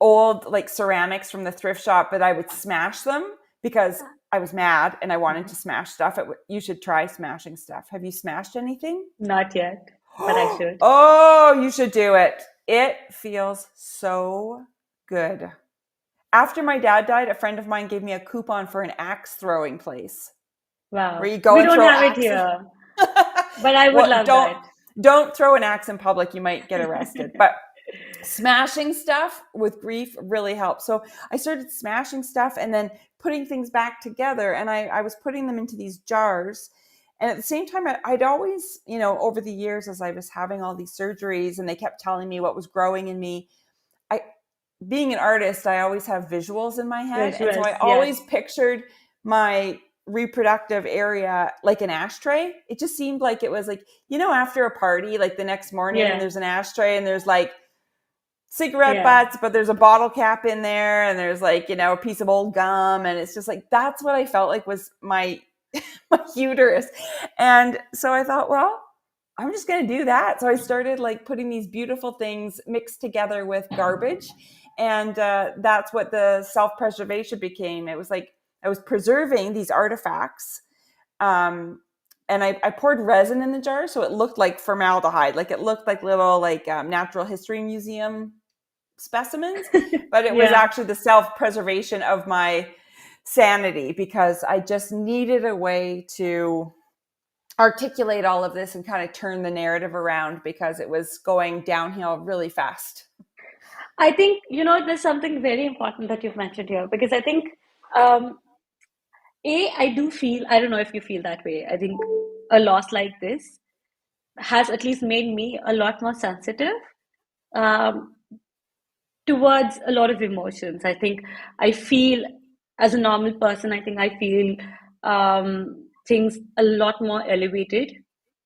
old like ceramics from the thrift shop, but I would smash them because I was mad and I wanted to smash stuff. You should try smashing stuff. Have you smashed anything? Not yet, but I should. Oh, you should do it. It feels so good. After my dad died, a friend of mine gave me a coupon for an axe throwing place. Wow. Where you go We and don't throw have it axes. here, but I would love that. Don't throw an axe in public. You might get arrested. But smashing stuff with grief really helps. So I started smashing stuff and then putting things back together. And I was putting them into these jars. And at the same time, I'd always, over the years, as I was having all these surgeries and they kept telling me what was growing in me, being an artist, I always have visuals in my head. And so I always pictured my reproductive area like an ashtray. It just seemed like it was like, after a party, like the next morning, and there's an ashtray and there's like cigarette butts, but there's a bottle cap in there, and there's like, a piece of old gum. And it's just like, that's what I felt like was my uterus. And so I thought, well, I'm just going to do that. So I started like putting these beautiful things mixed together with garbage. And that's what the self-preservation became. It was like I was preserving these artifacts. Um, and I poured resin in the jar, so it looked like formaldehyde. Like it looked like little like natural history museum specimens. But it was Yeah. actually the self-preservation of my sanity, because I just needed a way to articulate all of this and kind of turn the narrative around, because it was going downhill really fast. I think, there's something very important that you've mentioned here because I think, um, I do feel, I don't know if you feel that way. I think a loss like this has at least made me a lot more sensitive um, towards a lot of emotions. I think I feel, as a normal person, I think I feel things a lot more elevated,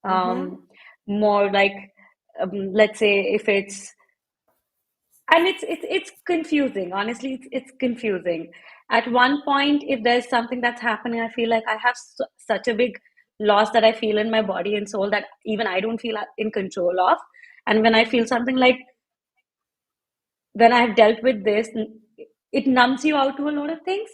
Mm-hmm. um, more like, let's say, if it's and it's confusing. Honestly, it's confusing. At one point, if there's something that's happening, I feel like I have such a big loss that I feel in my body and soul that even I don't feel in control of. And when I feel something like, when I've dealt with this, it numbs you out to a lot of things.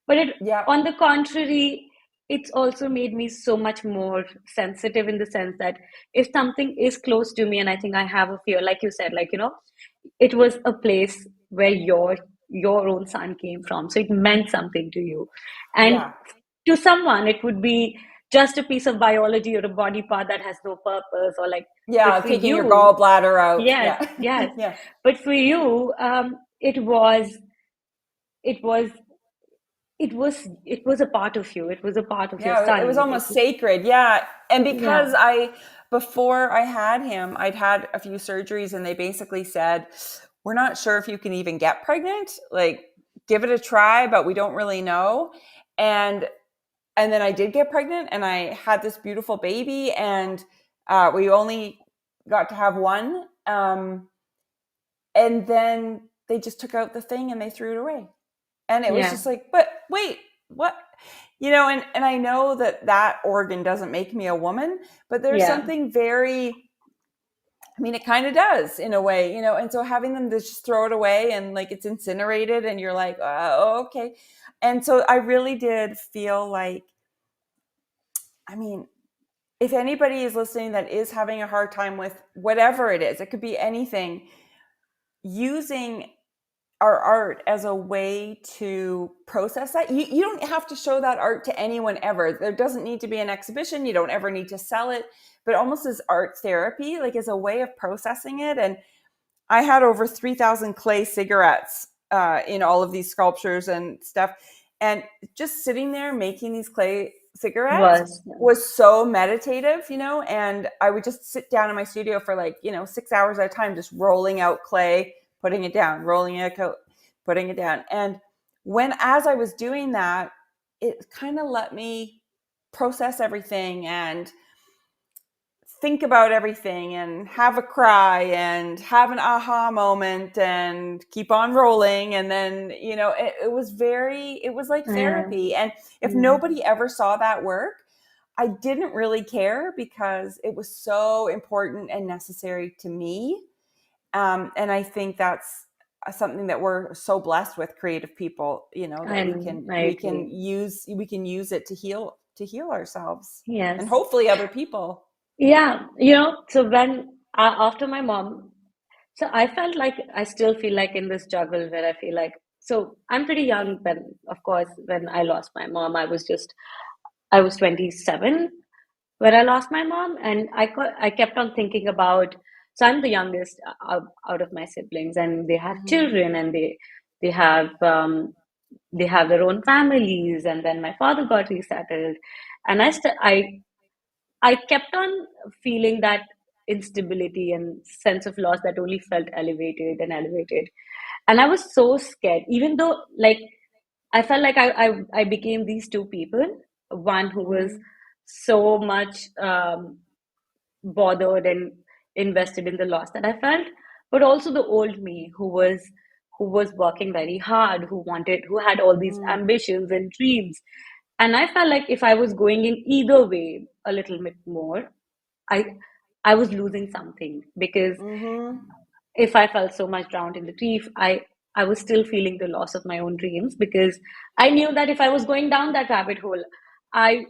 But Yeah. on the contrary, it's also made me so much more sensitive in the sense that if something is close to me and I think I have a fear, like you said, like, it was a place where your own son came from. So it meant something to you. And Yeah. to someone, it would be just a piece of biology or a body part that has no purpose or like, but Yeah. for Taking your you, gallbladder out. yes, Yeah. yes. Yeah. But for you, it was, it was a part of you. It was a part of your Yeah. It was son. almost sacred. Yeah. And Yeah, because before I had him, I'd had a few surgeries, and they basically said, we're not sure if you can even get pregnant. Like, give it a try, but we don't really know. And and then I did get pregnant, and I had this beautiful baby, and we only got to have one. And then they just took out the thing and they threw it away. And it was yeah, just like, but wait, what? And I know that that organ doesn't make me a woman, but there's yeah, something very, I mean, it kind of does in a way, and so having them just throw it away and like it's incinerated, and you're like, oh, okay. And so I really did feel like, I mean, if anybody is listening that is having a hard time with whatever it is, it could be anything, using our art as a way to process that. You don't have to show that art to anyone ever. There doesn't need to be an exhibition. You don't ever need to sell it, but almost as art therapy, like as a way of processing it. And I had over 3,000 clay cigarettes in all of these sculptures and stuff. And just sitting there making these clay cigarettes was, yeah. was so meditative, and I would just sit down in my studio for like, 6 hours at a time, just rolling out clay, putting it down, rolling it out, putting it down. And as I was doing that, it kind of let me process everything and think about everything and have a cry and have an aha moment and keep on rolling. And then, it was like Yeah, therapy. And if yeah. nobody ever saw that work, I didn't really care, because it was so important and necessary to me. And I think that's something that we're so blessed with, creative people, that we can I we agree. can use we can use it to heal ourselves, and Yes. hopefully other people. Yeah, so when after my mom, so I felt like I still feel like in this juggle where I feel like, so I'm pretty young when, of course, when I lost my mom, I was 27 when I lost my mom, and I kept on thinking about, so I'm the youngest out of my siblings, and they have Mm-hmm. children, and they have they have their own families, and then my father got resettled, and I kept on feeling that instability and sense of loss that only felt elevated and elevated. And I was so scared, even though, like, I felt like I became these two people, one who was Mm-hmm. so much bothered and invested in the loss that I felt, but also the old me who was working very hard, who had all these Mm-hmm. ambitions and dreams. And I felt like if I was going in either way a little bit more, I I was losing something, because Mm-hmm. if I felt so much drowned in the grief, I was still feeling the loss of my own dreams, because I knew that if I was going down that rabbit hole, I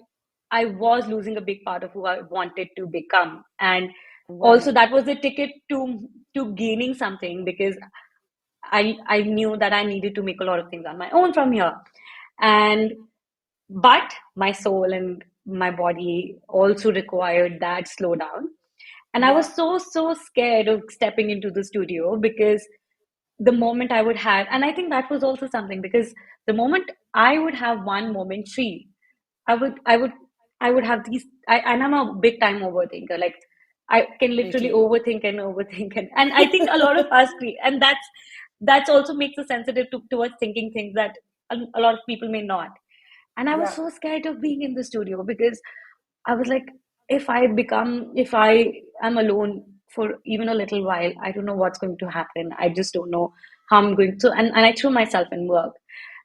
I was losing a big part of who I wanted to become. And also Right. that was the ticket to gaining something, because I knew that I needed to make a lot of things on my own from here. And but my soul and my body also required that slowdown. And I Yeah. was so scared of stepping into the studio, because the moment I would have, and I think that was also something, because the moment I would have one moment free, I would, I would, I would have these, and I'm a big time overthinker. Like, I can Me literally too. overthink and overthink, and I think a lot of us, and that's also makes us sensitive towards thinking things that a lot of people may not. And I was Yeah. so scared of being in the studio, because I was like, if I am alone for even a little while, I don't know what's going to happen. I just don't know how I'm going to, and I threw myself in work.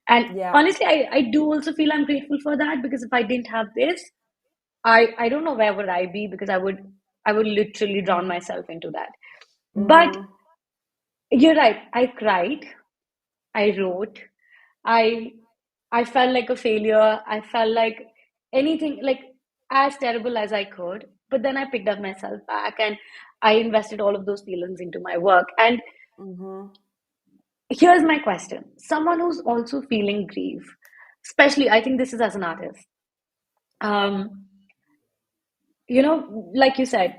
And Yeah. honestly, I do also feel I'm grateful for that, because if I didn't have this, I don't know where would I be, because I would literally drown myself into that. But Mm-hmm. you're right. I cried. I wrote. I I felt like a failure. I felt like anything, like as terrible as I could. But then I picked up myself back, and I invested all of those feelings into my work. And Mm-hmm. here's my question. Someone who's also feeling grief, especially I think this is as an artist. Um, like you said,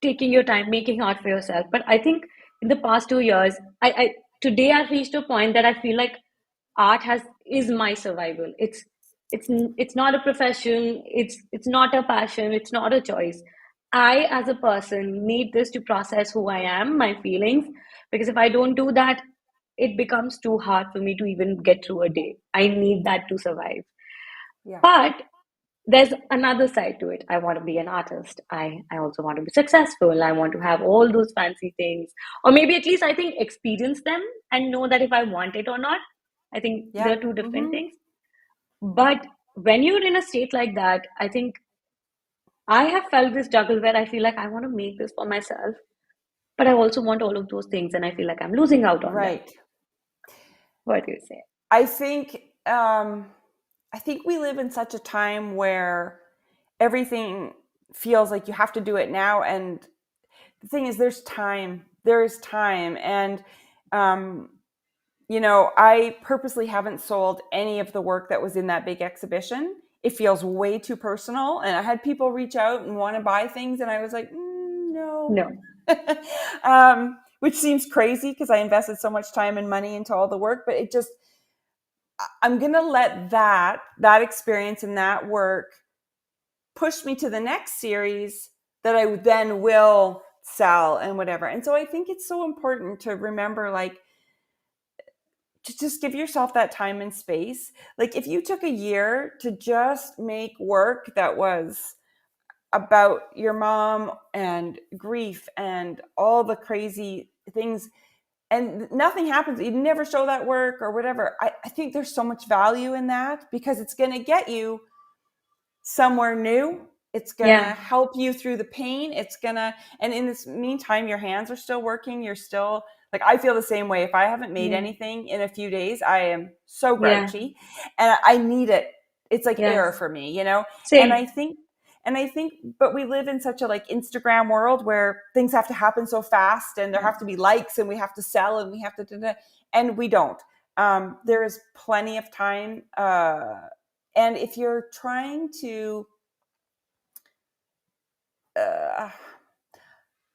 taking your time, making art for yourself. But I think in the past 2 years, today I've reached a point that I feel like art has is my survival. It's not a profession. It's not a passion. It's not a choice. I, as a person, need this to process who I am, my feelings, because if I don't do that, it becomes too hard for me to even get through a day. I need that to survive. Yeah. But there's another side to it. I want to be an artist. I also want to be successful. I want to have all those fancy things, or maybe at least I think experience them and know that if I want it or not. I think Yeah. they're two different Mm-hmm. things. But when you're in a state like that, I think I have felt this juggle where I feel like I want to make this for myself, but I also want all of those things, and I feel like I'm losing out on them. Right. What do you say? I think I think we live in such a time where everything feels like you have to do it now. And the thing is, there's time. There is time, and um, I purposely haven't sold any of the work that was in that big exhibition. It feels way too personal, and I had people reach out and want to buy things, and I was like, no. No. Which seems crazy because I invested so much time and money into all the work, but I'm going to let that experience and that work push me to the next series that I then will sell and whatever. And so I think it's so important to remember, like, to just give yourself that time and space. Like, if you took a year to just make work that was about your mom and grief and all the crazy things, and nothing happens, you never show that work or whatever, I think there's so much value in that, because it's going to get you somewhere new. It's going to Yeah. help you through the pain. And in this meantime, your hands are still working. You're still, like, I feel the same way. If I haven't made Yeah. anything in a few days, I am so Yeah. grouchy, and I need it. It's like air Yes. for me. And I Same. think, but we live in such a, like, Instagram world where things have to happen so fast, and there have to be likes, and we have to sell, and we have to, and we don't. There is plenty of time. And if you're trying to uh,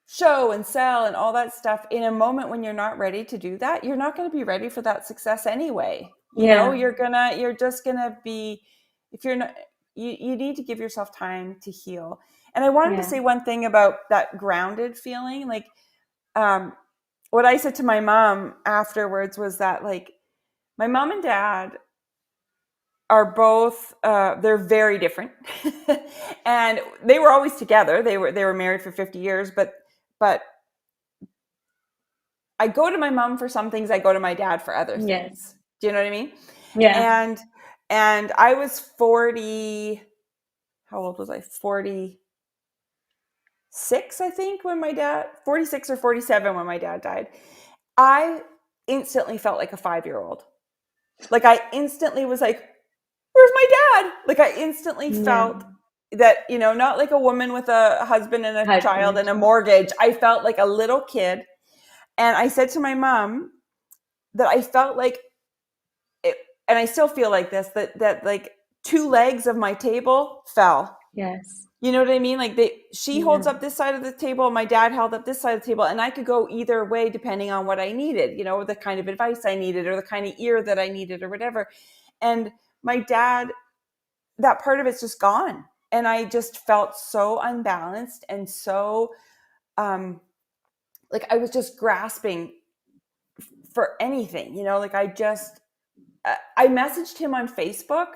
show and sell and all that stuff in a moment when you're not ready to do that, you're not going to be ready for that success anyway. Yeah. You're just gonna be, if you're not, you need to give yourself time to heal. And I wanted to Yeah. say one thing about that grounded feeling. Like, um, what I said to my mom afterwards was that, like, my mom and dad are both they're very different. And they were always together. They were married for 50 years, but I go to my mom for some things, I go to my dad for other Yes. things. Do you know what I mean? Yeah. And I was 40. How old was I? 40. 46, I think, 46 or 47 when my dad died. I instantly felt like a 5-year-old. Like I instantly was like, where's my dad? Like I instantly Yeah. felt that, not like a woman with a husband and a child and Husband. a mortgage. I felt like a little kid. And I said to my mom that I felt like it, and I still feel like this, that like 2 legs of my table fell. Yes. You know what I mean? Like she Yeah. holds up this side of the table, my dad held up this side of the table, and I could go either way depending on what I needed, the kind of advice I needed or the kind of ear that I needed or whatever. And my dad, that part of it's just gone. And I just felt so unbalanced and so like I was just grasping for anything, like I messaged him on Facebook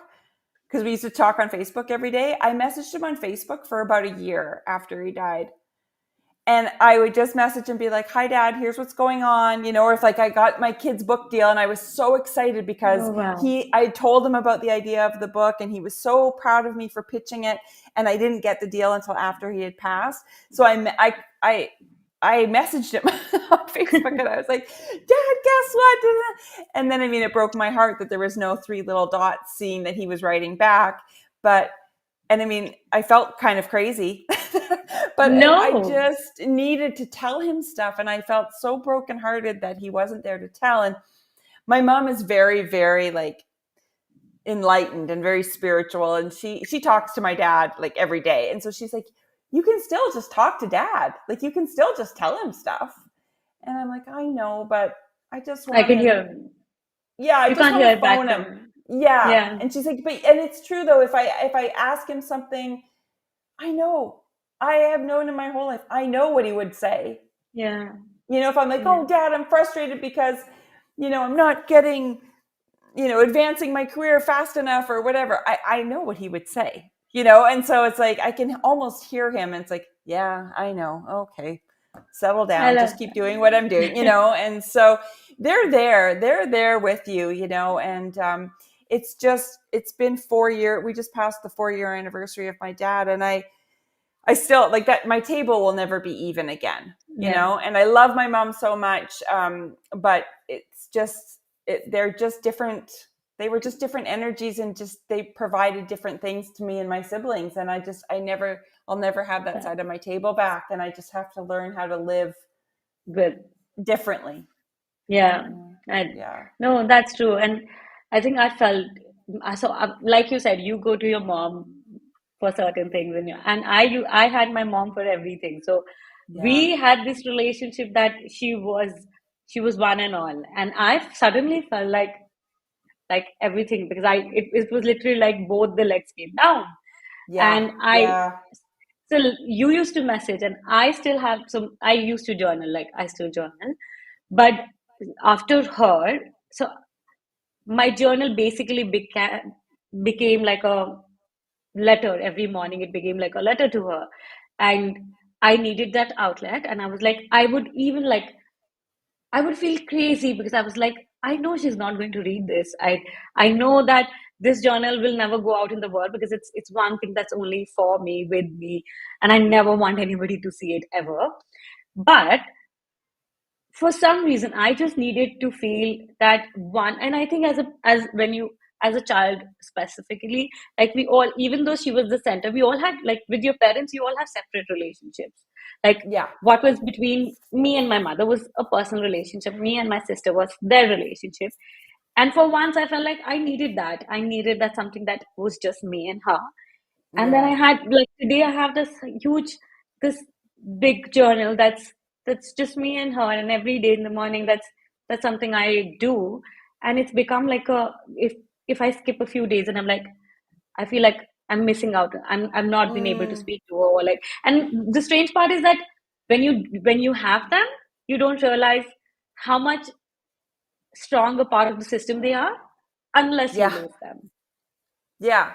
because we used to talk on Facebook every day. I messaged him on Facebook for about a year after he died. And I would just message and be like, hi, Dad, here's what's going on. Or if like I got my kid's book deal and I was so excited because Oh, wow. I told him about the idea of the book and he was so proud of me for pitching it. And I didn't get the deal until after he had passed. So I messaged him on Facebook and I was like, Dad, guess what? And then, it broke my heart that there was no 3 little dots seeing that he was writing back. I felt kind of crazy, but I No. just needed to tell him stuff. And I felt so brokenhearted that he wasn't there to tell. And my mom is very, very like enlightened and very spiritual. And she talks to my dad like every day. And so she's like, you can still just talk to Dad. Like you can still just tell him stuff. And I'm like, I know, but I just I want can to, hear. yeah, I You just can't want hear to it back phone from him. him. Yeah. Yeah. And she's like, and it's true though, if I ask him something, I know. I have known him my whole life. I know what he would say. Yeah. If I'm like, Yeah. oh, Dad, I'm frustrated because, I'm not getting, advancing my career fast enough or whatever. I know what he would say, and so it's like, I can almost hear him. And it's like, yeah, I know. Okay. Settle I down. love Just keep doing what I'm doing, that. and so they're there with you, and, it's been 4 years. We just passed the 4-year anniversary of my dad. And I still like that. My table will never be even again, Yeah. and I love my mom so much. But it's just, they're just different. They were just different energies and just, they provided different things to me and my siblings. And I'll never have that That- side of my table back. And I just have to learn how to live Good. differently. Yeah. I, Yeah. no, that's true. And I think I felt so. Like you said, you go to your mom for certain things, and I had my mom for everything. So Yeah. we had this relationship that she was one and all, and I suddenly felt like everything because it was literally like both the legs came down, Yeah. and I Yeah. still you used to message, and I still have some. I used to journal, like I still journal, but after her, so my journal basically became like a letter every morning. It became like a letter to her, and I needed that outlet. And I was like, I would feel crazy because I was like, I know she's not going to read this. I know that this journal will never go out in the world because it's one thing that's only for me, with me, and I never want anybody to see it ever. But for some reason I just needed to feel that one. And I think as a child specifically, like we all, even though she was the center, we all had, like with your parents, you all have separate relationships. Like Yeah. what was between me and my mother was a personal relationship, me and my sister was their relationship. And for once I felt like I needed that something that was just me and her. And then I Yeah. had, like, today I have this big journal that's just me and her, and every day in the morning that's something I do. And it's become like a, if I skip a few days and I'm like, I feel like I'm missing out, I'm not been able to Mm, speak to her, or like. And the strange part is that when you have them, you don't realize how much stronger part of the system they are unless you yeah. lose them. Yeah.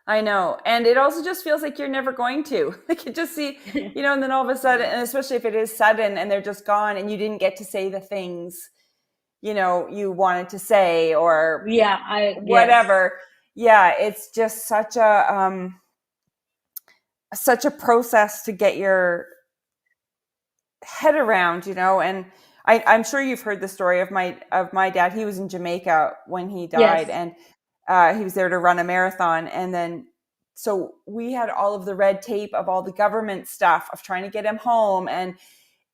I know. And it also just feels like you're never going to. Like you just see, and then all of a sudden, and especially if it is sudden and they're just gone and you didn't get to say the things, you wanted to say or Yeah, I yes. whatever. Yeah, it's just such a such a process to get your head around, and I'm sure you've heard the story of my dad. He was in Jamaica when he died, Yes. and he was there to run a marathon, and then so we had all of the red tape of all the government stuff of trying to get him home, and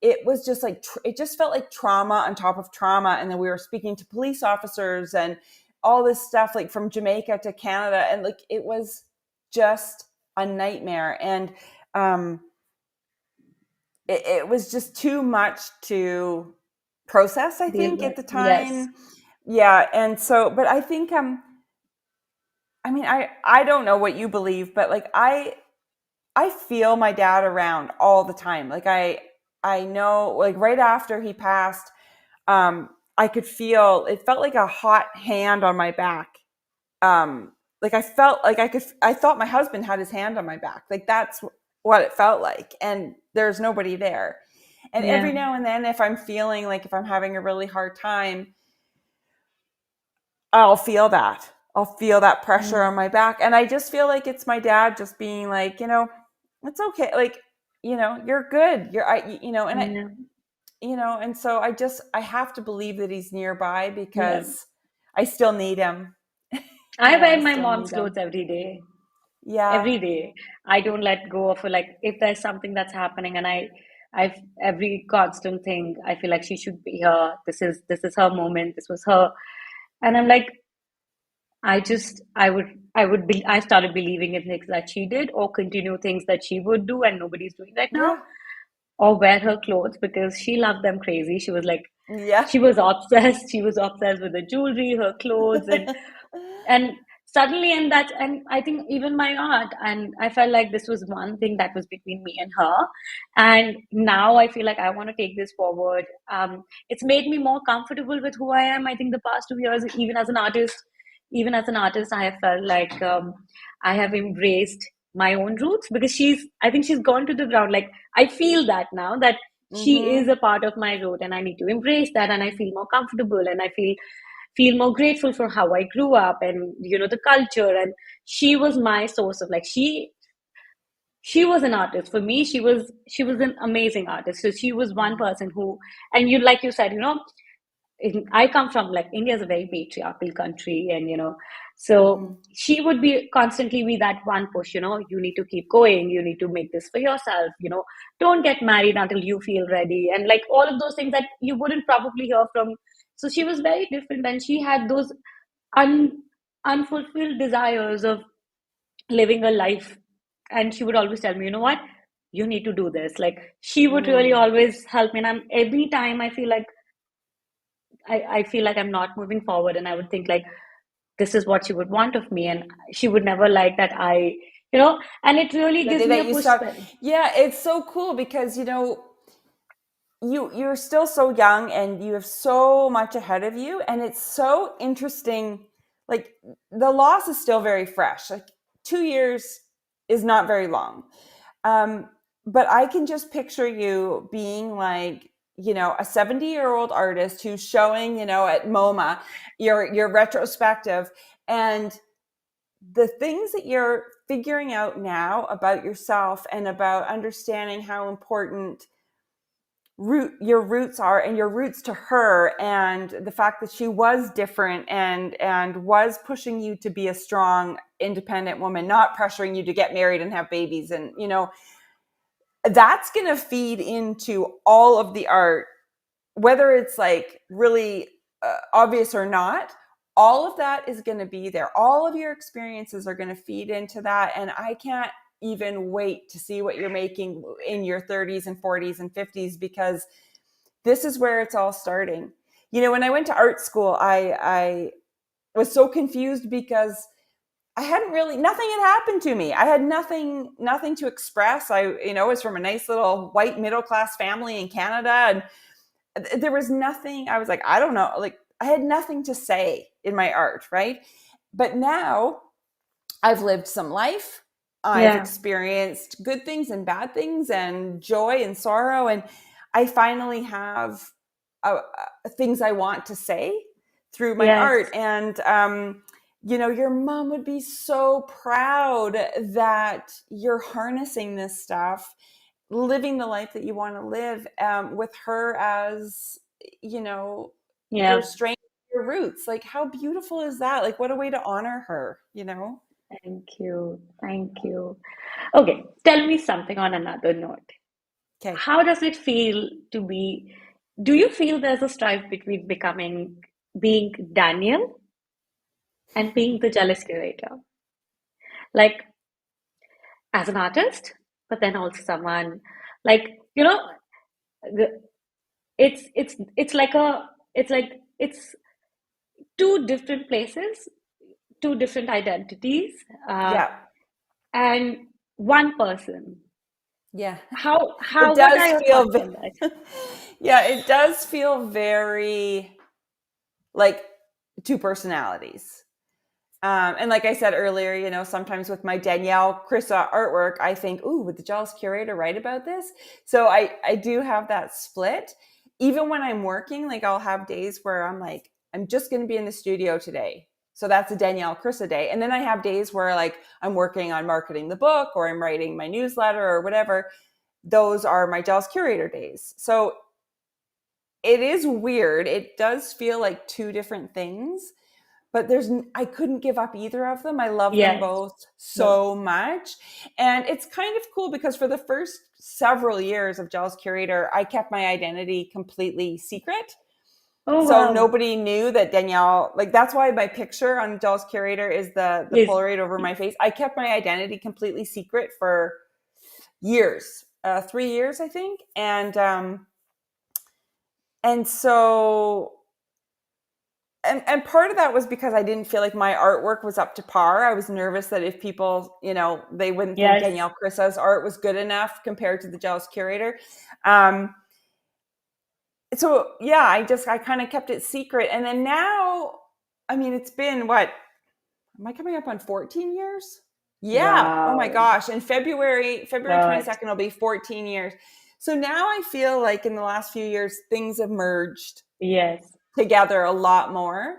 it was just like it just felt like trauma on top of trauma. And then we were speaking to police officers and all this stuff, like from Jamaica to Canada, and like it was just a nightmare. And um it was just too much to process, I Deal think, with. at the Yes. time. Yeah. And so, but I think I mean, I don't know what you believe, but like I feel my dad around all the time. Like I know, like right after he passed, I could feel, it felt like a hot hand on my back. Like I felt like I thought my husband had his hand on my back. Like that's what it felt like. And there's nobody there. And every Yeah. now and then, if I'm feeling like, if I'm having a really hard time, I'll feel that. I'll feel that pressure Mm. on my back. And I just feel like it's my dad just being like, it's okay. Like, you're good. And Yeah. and so I have to believe that he's nearby Yeah. because I still need him. I wear I my still mom's need him. clothes every day. Yeah. Every day. I don't let go of it. Like if there's something that's happening and I've every constant thing, I feel like she should be here. This is her moment. This was her. And I'm like, I started believing in things that she did or continue things that she would do and nobody's doing right now. Yeah. Or wear her clothes because she loved them crazy. She was like, Yeah. she was obsessed. She was obsessed with the jewelry, her clothes, and suddenly, and I think even my art, and I felt like this was one thing that was between me and her, and now I feel like I want to take this forward. It's made me more comfortable with who I am. I think the past 2 years, even as an artist, I have felt like I have embraced my own roots because I think she's gone to the ground. Like I feel that now that she is Mm-hmm. a part of my road and I need to embrace that, and I feel more comfortable and I feel more grateful for how I grew up and the culture. And she was my source of, like, she was an artist for me. She was an amazing artist. So she was one person who, and like you said, I come from, like, India is a very patriarchal country, and so Mm-hmm. she would be constantly be that one push. You need to keep going. You need to make this for yourself. Don't get married until you feel ready, and like all of those things that you wouldn't probably hear from. So she was very different, and she had those un, unfulfilled desires of living a life, and she would always tell me, you know what, you need to do this. Like she would really Mm. always help me, and every time I feel like I'm not moving forward, and I would think like this is what she would want of me, and she would never like that and it really gives me a That you push. stop. Yeah, it's so cool because you're still so young and you have so much ahead of you, and it's so interesting. Like the loss is still very fresh. Like 2 years is not very long. um but I can just picture you being like, a 70-year-old artist who's showing, at MoMA, your retrospective, and the things that you're figuring out now about yourself and about understanding how important your roots are, and your roots to her, and the fact that she was different and was pushing you to be a strong independent woman, not pressuring you to get married and have babies, and that's going to feed into all of the art, whether it's like really obvious or not. All of that is going to be there. All of your experiences are going to feed into that, and I can't even wait to see what you're making in your 30s and 40s and 50s, because this is where it's all starting. When I went to art school, I was so confused because I hadn't really, nothing had happened to me. I had nothing to express. I, was from a nice little white middle class family in Canada, and there was nothing. I was like, I don't know, like I had nothing to say in my art, right? But now I've lived some life. I've Yeah. experienced good things and bad things and joy and sorrow, and I finally have things I want to say through my art. Yes. And your mom would be so proud that you're harnessing this stuff, living the life that you want to live, with her as, your Yeah. strength, your roots. Like, how beautiful is that? Like, what a way to honor her. Thank you. Thank you. Okay, tell me something on another note. Okay. How does it feel to be, do you feel there's a strife between being Daniel and being the jealous curator? Like, as an artist, but then also someone, like, you know, the, it's like it's two different places, two different identities, uh, Yeah. and one person. Yeah. It What does are your feel, thoughts on that? yeah, it does feel very like two personalities. And like I said earlier, sometimes with my Danielle Krysa artwork, I think, ooh, would the Jealous Curator write about this? So I do have that split. Even when I'm working, like I'll have days where I'm like, I'm just going to be in the studio today. So that's a Danielle Krysa day. And then I have days where like I'm working on marketing the book or I'm writing my newsletter or whatever. Those are my Jealous Curator days. So it is weird. It does feel like two different things, but I couldn't give up either of them. I love them Yes. both No. so much. And it's kind of cool because for the first several years of Jealous Curator, I kept my identity completely secret. Oh So wow. nobody knew that Danielle, like that's why my picture on Jealous Curator is the Yes. Polaroid over my face. I kept my identity completely secret for years, 3 years, I think. And so and part of that was because I didn't feel like my artwork was up to par. I was nervous that if people, they wouldn't think Yes. Danielle Krysa's art was good enough compared to the Jealous Curator. Um, so yeah, I kind of kept it secret. And then now, I mean, it's been what? Am I coming up on 14 years? Yeah. Oh my Wow. gosh. In February God. 22nd will be 14 years. So now I feel like in the last few years, things have merged Yes. together a lot more.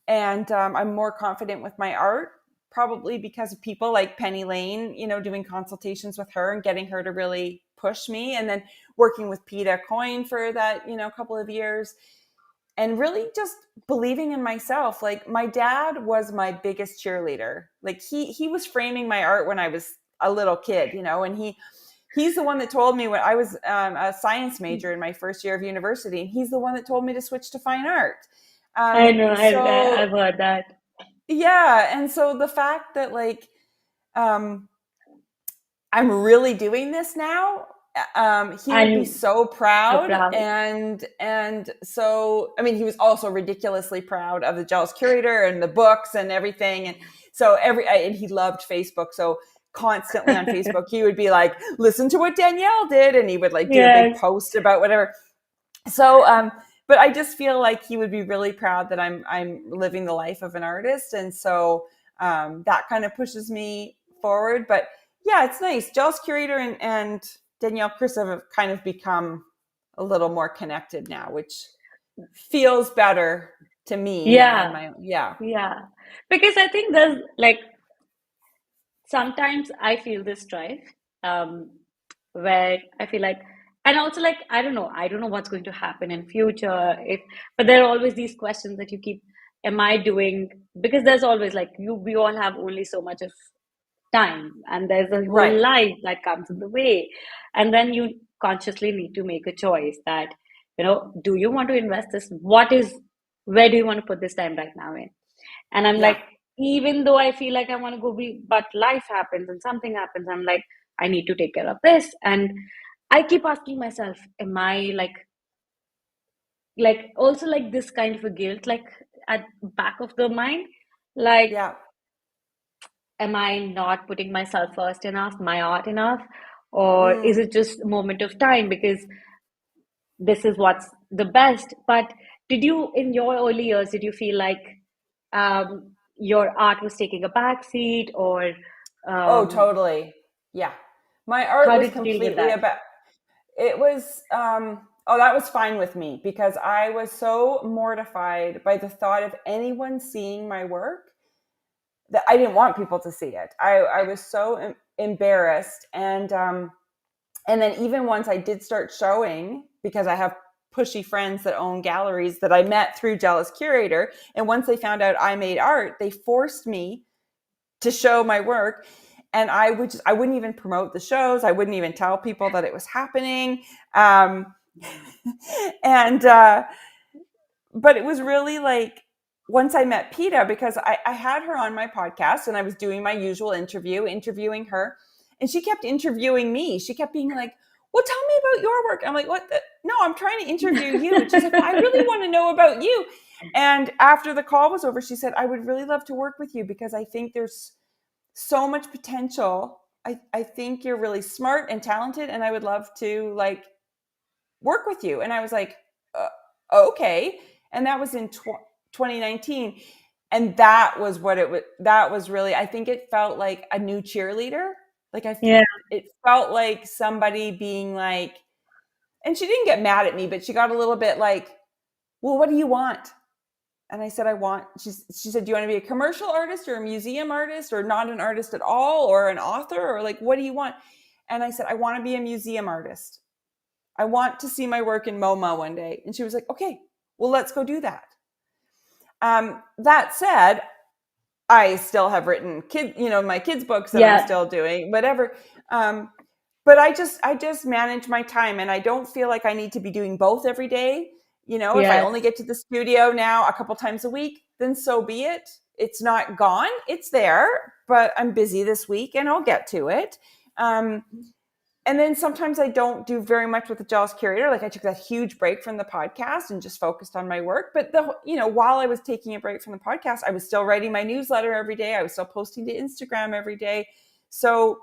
And I'm more confident with my art, probably because of people like Penny Lane, doing consultations with her and getting her to really push me. And then working with Peta Coyne for that, couple of years. And really just believing in myself. Like my dad was my biggest cheerleader. Like he was framing my art when I was a little kid, and he's the one that told me when I was a science major in my first year of university, and he's the one that told me to switch to fine art. I know. I've So heard that. yeah, and so the fact that like um, I'm really doing this now, he would be And so so proud, proud. and so I mean, he was also ridiculously proud of the Jealous Curator and the books and everything, and so and he loved Facebook, so constantly on Facebook he would be like, listen to what Danielle did, and he would like do a big Yes. post about whatever. So but I just feel like he would be really proud that I'm living the life of an artist, and so that kind of pushes me forward. But yeah, it's nice. Jealous Curator and Danielle Krysa have kind of become a little more connected now, which feels better to me. And Yeah. my yeah. Yeah. Because I think there's like sometimes I feel this strife, um, where I feel like, and also like I don't know what's going to happen in future. If but there are always these questions that you keep. Am I doing? Because there's always like we all have only so much of time, and there's a whole Right. life that comes in the way, and then you consciously need to make a choice that do you want to invest this? Where do you want to put this time right now in? And I'm Yeah. like, even though I feel like I want to go but life happens and something happens, I'm like, I need to take care of this. And I keep asking myself, am I like also like this kind of a guilt, like at back of the mind, like, Yeah. am I not putting myself first enough, my art enough? Or is Mm. it just a moment of time because this is what's the best? But in your early years, did you feel like your art was taking a back seat, or Oh, um, totally. Yeah. My art how was did you deal with completely that? about. It was, oh, that was fine with me because I was so mortified by the thought of anyone seeing my work that I didn't want people to see it. I was so embarrassed. And then even once I did start showing, because I have pushy friends that own galleries that I met through Jealous Curator. And once they found out I made art, they forced me to show my work. And I wouldn't even promote the shows. I wouldn't even tell people that it was happening. And, but it was really like, once I met PETA, because I had her on my podcast and I was doing my usual interviewing her, and she kept interviewing me. She kept being like, well, tell me about your work. I'm like, what? No, I'm trying to interview you. And she's like, I really want to know about you. And after the call was over, she said, I would really love to work with you because I think there's so much potential. I think you're really smart and talented, and I would love to like work with you. And I was like, okay. And that was in 2019. And that was what it was. That was really, I think it felt like a new cheerleader. Like it felt like somebody being like, and she didn't get mad at me, but she got a little bit like, well, what do you want? And I said, she said, do you want to be a commercial artist or a museum artist or not an artist at all or an author or like, what do you want? And I said, I want to be a museum artist. I want to see my work in MoMA one day. And she was like, okay, well, let's go do that. That said, I still have written my kids' books that I'm still doing, whatever. But I just manage my time, and I don't feel like I need to be doing both every day. If I only get to the studio now a couple times a week, then so be it. It's not gone. It's there, but I'm busy this week and I'll get to it. And then sometimes I don't do very much with the Jealous Curator. Like I took that huge break from the podcast and just focused on my work. But while I was taking a break from the podcast, I was still writing my newsletter every day. I was still posting to Instagram every day. So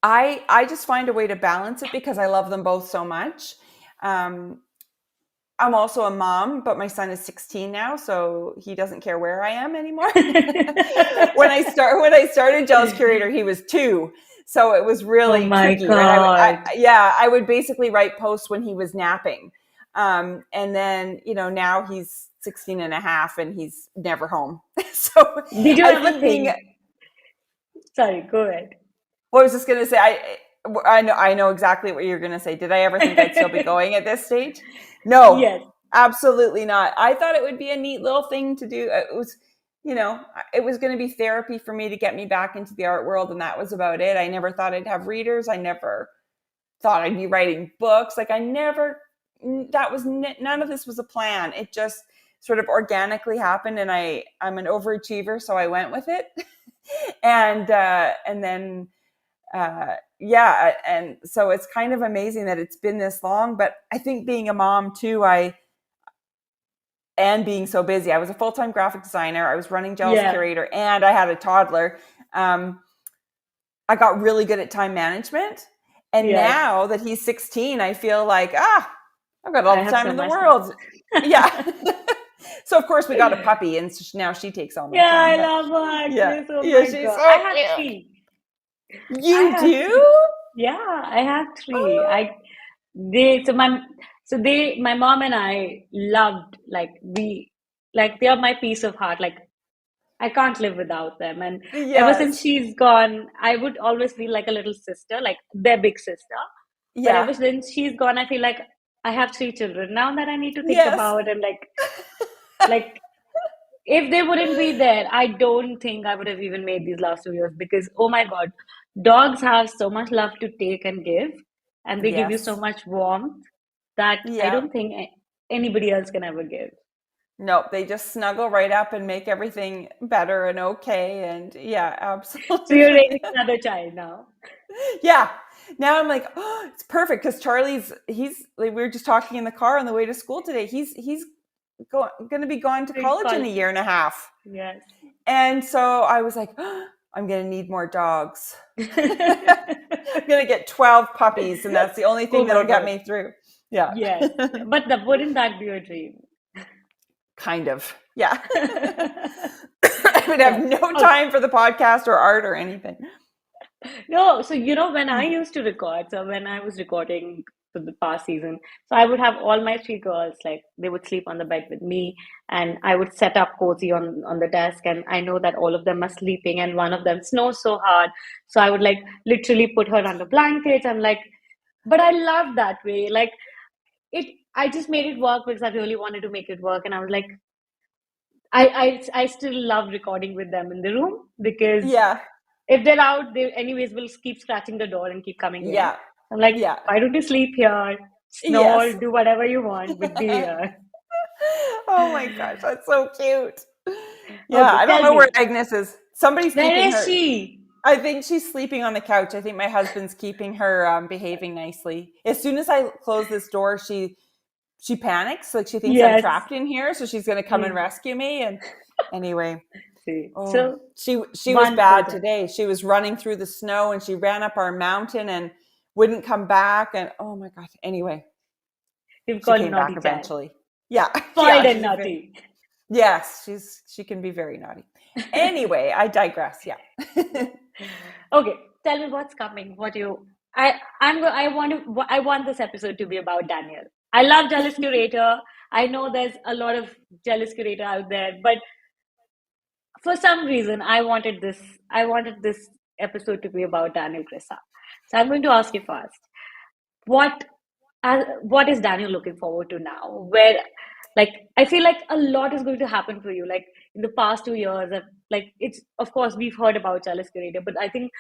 I just find a way to balance it because I love them both so much. I'm also a mom, but my son is 16 now, so he doesn't care where I am anymore. When I started Jealous Curator, he was 2. So it was really tricky. God. I would basically write posts when he was napping. And then, now he's 16 and a half and he's never home. So did you ever think? Sorry, go ahead. Well, I was just going to say, I know exactly what you're going to say. Did I ever think I'd still be going at this stage? No, yes. Absolutely not. I thought it would be a neat little thing to do. It was, it was going to be therapy for me to get me back into the art world. And that was about it. I never thought I'd have readers. I never thought I'd be writing books. Like none of this was a plan. It just sort of organically happened. And I'm an overachiever, so I went with it. And then, and so it's kind of amazing that it's been this long, but I think being a mom too, and being so busy, I was a full-time graphic designer, I was running Jealous Curator, and I had a toddler. I got really good at time management. And now that he's 16, I feel like, I've got all the time in the world. Yeah. So of course we got a puppy, and now she takes all my time. I love her. Yeah. Oh she's God. I have 3. You do? Yeah, I have 3. Oh. My mom and I loved, they are my peace of heart. Like I can't live without them. And ever since she's gone, I would always feel like a little sister, like their big sister. But ever since she's gone, I feel like I have 3 children now that I need to think about, and like if they wouldn't be there, I don't think I would have even made these last 2 years, because oh my God, dogs have so much love to take and give, and they give you so much warmth that I don't think anybody else can ever give. Nope, they just snuggle right up and make everything better and okay. And absolutely. So you're raising another child now. Yeah. Now I'm like, oh, it's perfect, because Charlie's, we were just talking in the car on the way to school today. He's going to be going to college in a year and a half. Yes. And so I was like, oh, I'm going to need more dogs. I'm going to get 12 puppies, and that's the only thing that'll get me through. Yeah. Yes. But wouldn't that be a dream? Kind of. Yeah. I would have no time for the podcast or art or anything. No. So, when I used to record, so when I was recording for the past season. So I would have all my three girls, like they would sleep on the bed with me, and I would set up cozy on the desk, and I know that all of them are sleeping, and one of them snores so hard, so I would like literally put her under blankets. I'm like, but I love that way. Like it, I just made it work because I really wanted to make it work, and I was like, I still love recording with them in the room because Yeah. if they're out, they anyways will keep scratching the door and keep coming in. Yeah. I'm like, Yeah. why don't you sleep here, snore, Yes. do whatever you want, but be here. Oh my gosh, that's so cute. Yeah, Okay, I don't tell know where me, Agnes is. Somebody's where keeping is her. she? I think she's sleeping on the couch. I think my husband's keeping her behaving nicely. As soon as I close this door, she panics, like she thinks I'm Yes. trapped in here, so she's going to come and Hmm. rescue me. And anyway, See, oh, so she was one bad project. today. She was running through the snow and she ran up our mountain and wouldn't come back. And oh my god. Anyway, We've she called came back naughty child. eventually. Yeah, Spoiled yeah. and naughty. Yes, she can be very naughty. Anyway, I digress. Yeah. Okay, tell me what's coming. What you I want this episode to be about Daniel. I love Jealous Curator. I know there's a lot of Jealous Curator out there, but for some reason I wanted this episode to be about Daniel Krysa. So I'm going to ask you first. What what is Daniel looking forward to now? Where like I feel like a lot is going to happen for you. Like in the past 2 years, like it's of course we've heard about Jealous Curator, but I think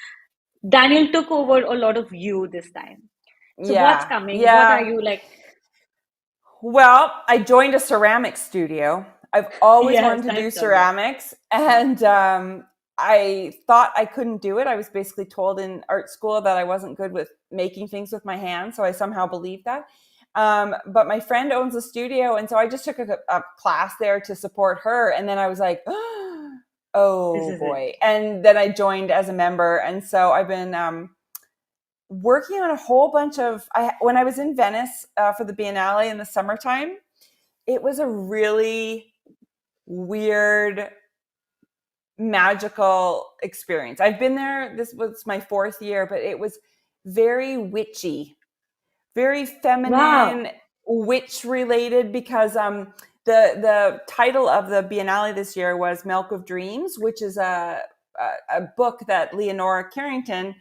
Daniel took over a lot of you this time. So what's Yeah. coming? What are Yeah. you like? Well, I joined a ceramics studio. I've always Yes, wanted to I've do done that. ceramics, and I thought I couldn't do it. I was basically told in art school that I wasn't good with making things with my hands, so I somehow believed that. But my friend owns a studio, and so I just took a class there to support her, and then I was like, This oh is boy. it. And then I joined as a member, and so I've been working on a whole bunch of when I was in Venice for the Biennale in the summertime. It was a really weird, magical experience. I've been there, this was my fourth year, but it was very witchy, very feminine, Wow. witch related, because the title of the Biennale this year was Milk of Dreams, which is a book that Leonora Carrington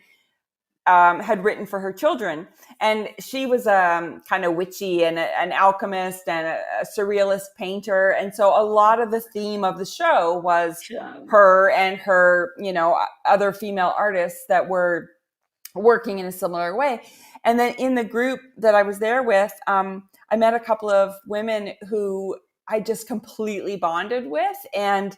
had written for her children. And she was kind of witchy and an alchemist and a surrealist painter. And so a lot of the theme of the show was Sure. her and her, other female artists that were working in a similar way. And then in the group that I was there with, I met a couple of women who I just completely bonded with. And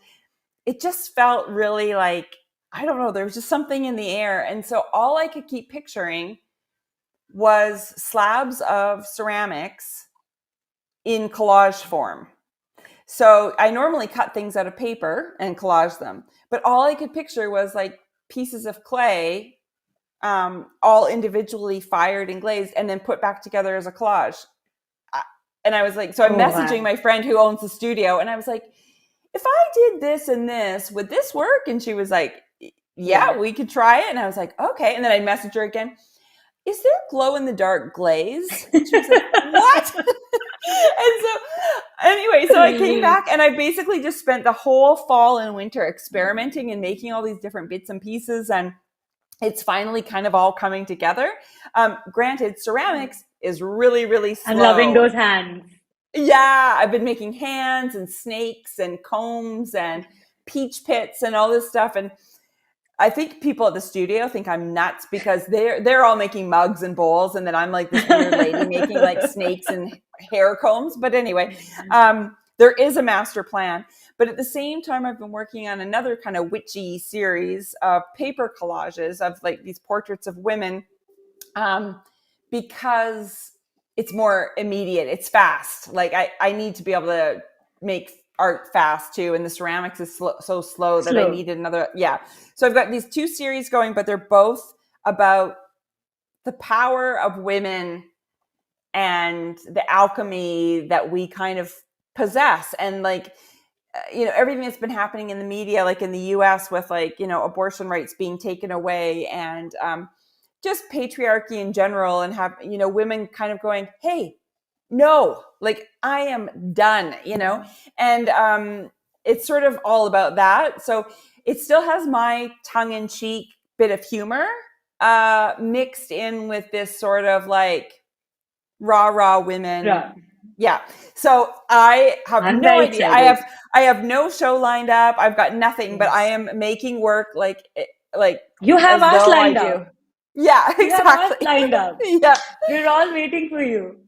it just felt really like, I don't know, there was just something in the air. And so all I could keep picturing was slabs of ceramics in collage form. So I normally cut things out of paper and collage them, but all I could picture was like pieces of clay, all individually fired and glazed and then put back together as a collage. And I was like, so I'm Oh messaging wow. my friend who owns the studio, and I was like, if I did this and this, would this work? And she was like, yeah, Yeah. we could try it. And I was like, okay. And then I messaged her again. Is there glow in the dark glaze? And she was like, what? And so anyway, so I came back and I basically just spent the whole fall and winter experimenting and making all these different bits and pieces. And it's finally kind of all coming together. Granted, ceramics is really, really I'm loving slow. those hands. Yeah, I've been making hands and snakes and combs and peach pits and all this stuff. And I think people at the studio think I'm nuts because they're all making mugs and bowls, and then I'm like this weird lady making like snakes and hair combs. But anyway, there is a master plan. But at the same time, I've been working on another kind of witchy series of paper collages of like these portraits of women, because it's more immediate. It's fast. Like I need to be able to make art fast too, and the ceramics is so slow that I Slow. needed another. Yeah, so I've got these two series going, but they're both about the power of women and the alchemy that we kind of possess, and like everything that's been happening in the media, like in the US with like abortion rights being taken away, and just patriarchy in general, and have, women kind of going, hey, no, like I am done, and it's sort of all about that. So it still has my tongue-in-cheek bit of humor mixed in with this sort of like rah women. Right. Yeah. So I have I'm no very idea. excited. I have no show lined up. I've got nothing, but I Yes. am making work like You have as us though I lined do. up. Yeah, You have us exactly. lined up. Yeah. We're all waiting for you.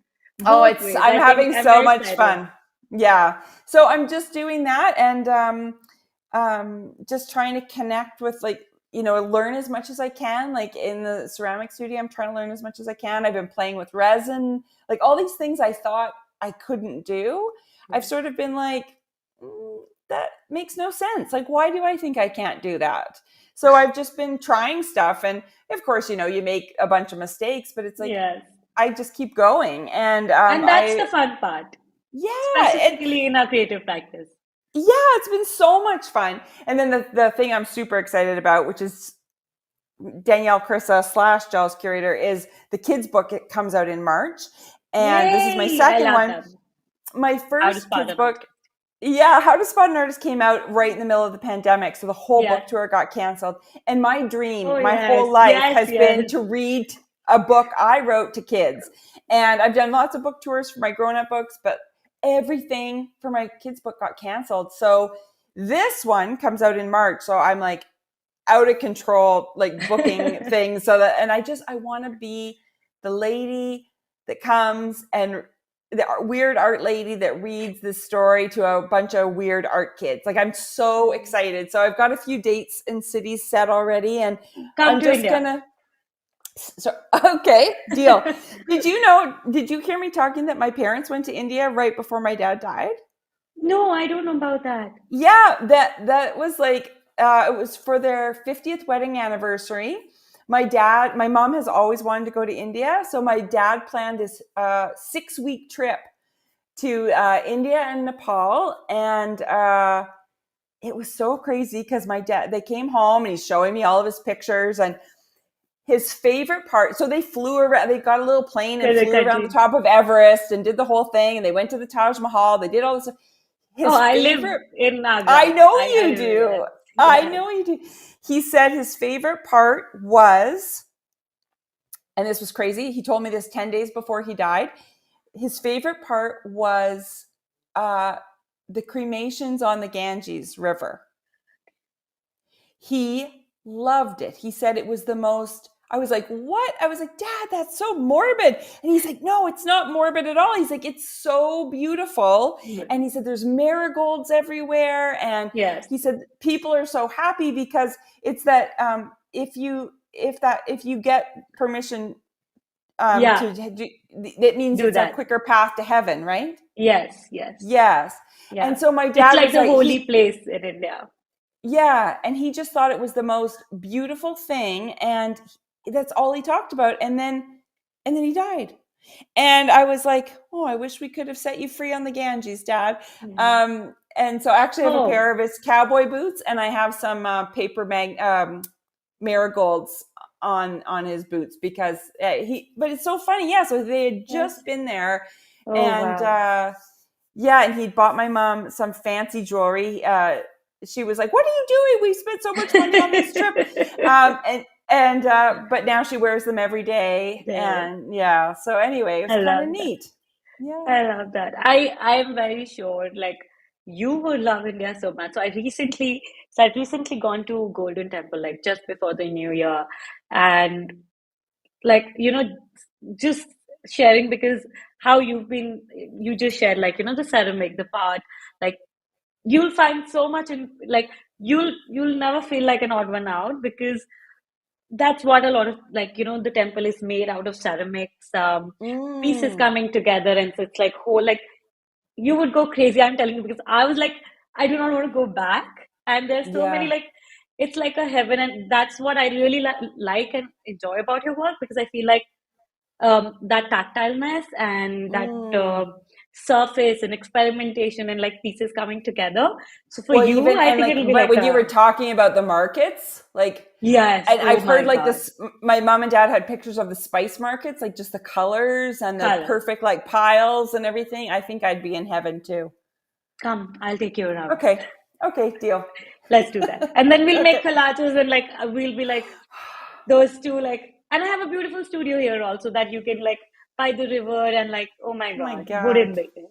Oh, Both ways. I'm I think having I'm so very much excited. fun. Yeah. So I'm just doing that, and just trying to connect with, like, learn as much as I can. Like in the ceramic studio, I'm trying to learn as much as I can. I've been playing with resin, like all these things I thought I couldn't do. I've sort of been like, that makes no sense. Like, why do I think I can't do that? So I've just been trying stuff, and of course, you make a bunch of mistakes, but it's like Yes. I just keep going, and And that's the fun part, yeah, and specifically in our creative practice. yeah, it's been so much fun. And then the thing I'm super excited about, which is Danielle Krysa / Jealous Curator, is the kids book. It comes out in March, and this is my Yay! I second love one. them. My How to first spot kids an artist. book, yeah, How to Spot an Artist, came out right in the middle of the pandemic, so the whole Yes. book tour got canceled. And my dream, Oh, my yes. whole life, Yes, has been yes. to read a book I wrote to kids. And I've done lots of book tours for my grown-up books, but everything for my kids book got canceled. So this one comes out in March, so I'm like out of control, like booking things. And I want to be the lady that comes, and the weird art lady that reads this story to a bunch of weird art kids. Like, I'm so excited. So I've got a few dates and cities set already, and Come I'm to just India. gonna. So, okay, deal. Did you hear me talking that my parents went to India right before my dad died? No, I don't know about that. Yeah, that was like, it was for their 50th wedding anniversary. My mom has always wanted to go to India, so my dad planned this 6-week trip to India and Nepal, and it was so crazy because they came home and he's showing me all of his pictures, and his favorite part. So they flew around. They got a little plane and To the flew around the country. top of Everest and did the whole thing, and they went to the Taj Mahal. They did all this. Oh, His I live favorite in I Agra. know I you live, yes. do. I Yes. know you do. He said his favorite part was, and this was crazy, he told me this 10 days before he died. His favorite part was uh, the cremations on the Ganges River. He loved it. He said it was the most. I was like, what? I was like, Dad, that's so morbid. And he's like, no, it's not morbid at all. He's like, it's so beautiful. And he said, there's marigolds everywhere. And Yes. he said, people are so happy because it's that if you get permission Yeah, to do, that means do it's a that. quicker path to heaven, right? Yes, yes. Yes. And Yeah. so my It's dad like was the like, holy place in India. yeah, and he just thought it was the most beautiful thing, and that's all he talked about. And then he died. And I was like, "Oh, I wish we could have set you free on the Ganges, Dad." Mhm. And so I actually have a pair Oh, of his cowboy boots, and I have some marigolds on his boots because But it's so funny, yeah. So they had yes. just been there, Oh, and wow. yeah, and he'd bought my mom some fancy jewelry. She was like, "What are you doing? We spent so much money on this trip," but now she wears them every day, There. and yeah. So anyway, it was I kind of love that. neat. Yeah. I love that. I am very sure like you would love India so much. I'd recently gone to Golden Temple like just before the new year, and like just sharing because how you just shared like the ceramic, the part, like you'll find so much in like you'll never feel like an odd one out because that's what a lot of like the temple is made out of ceramics, pieces Mm, coming together, and so it's like whole like you would go crazy. I'm telling you because I was like, I do not want to go back, and there's so many yeah. like it's like a heaven, and that's what I really like and enjoy about your work because I feel like that tactileness and that Mm, surface and experimentation and like pieces coming together. So for Well, you, even I and think like, it'll be but like when you were a talking about the markets, like, yes. and Oh I've heard my like God, this. My mom and dad had pictures of the spice markets, like just the colors and the colors. perfect like piles and everything. I think I'd be in heaven too. Come, I'll take you around. Okay, okay, deal. Let's do that. And then we'll make Okay. collages and like we'll be like those two like and I have a beautiful studio here also that you can like by the river and like oh my Oh my God, wouldn't God, they?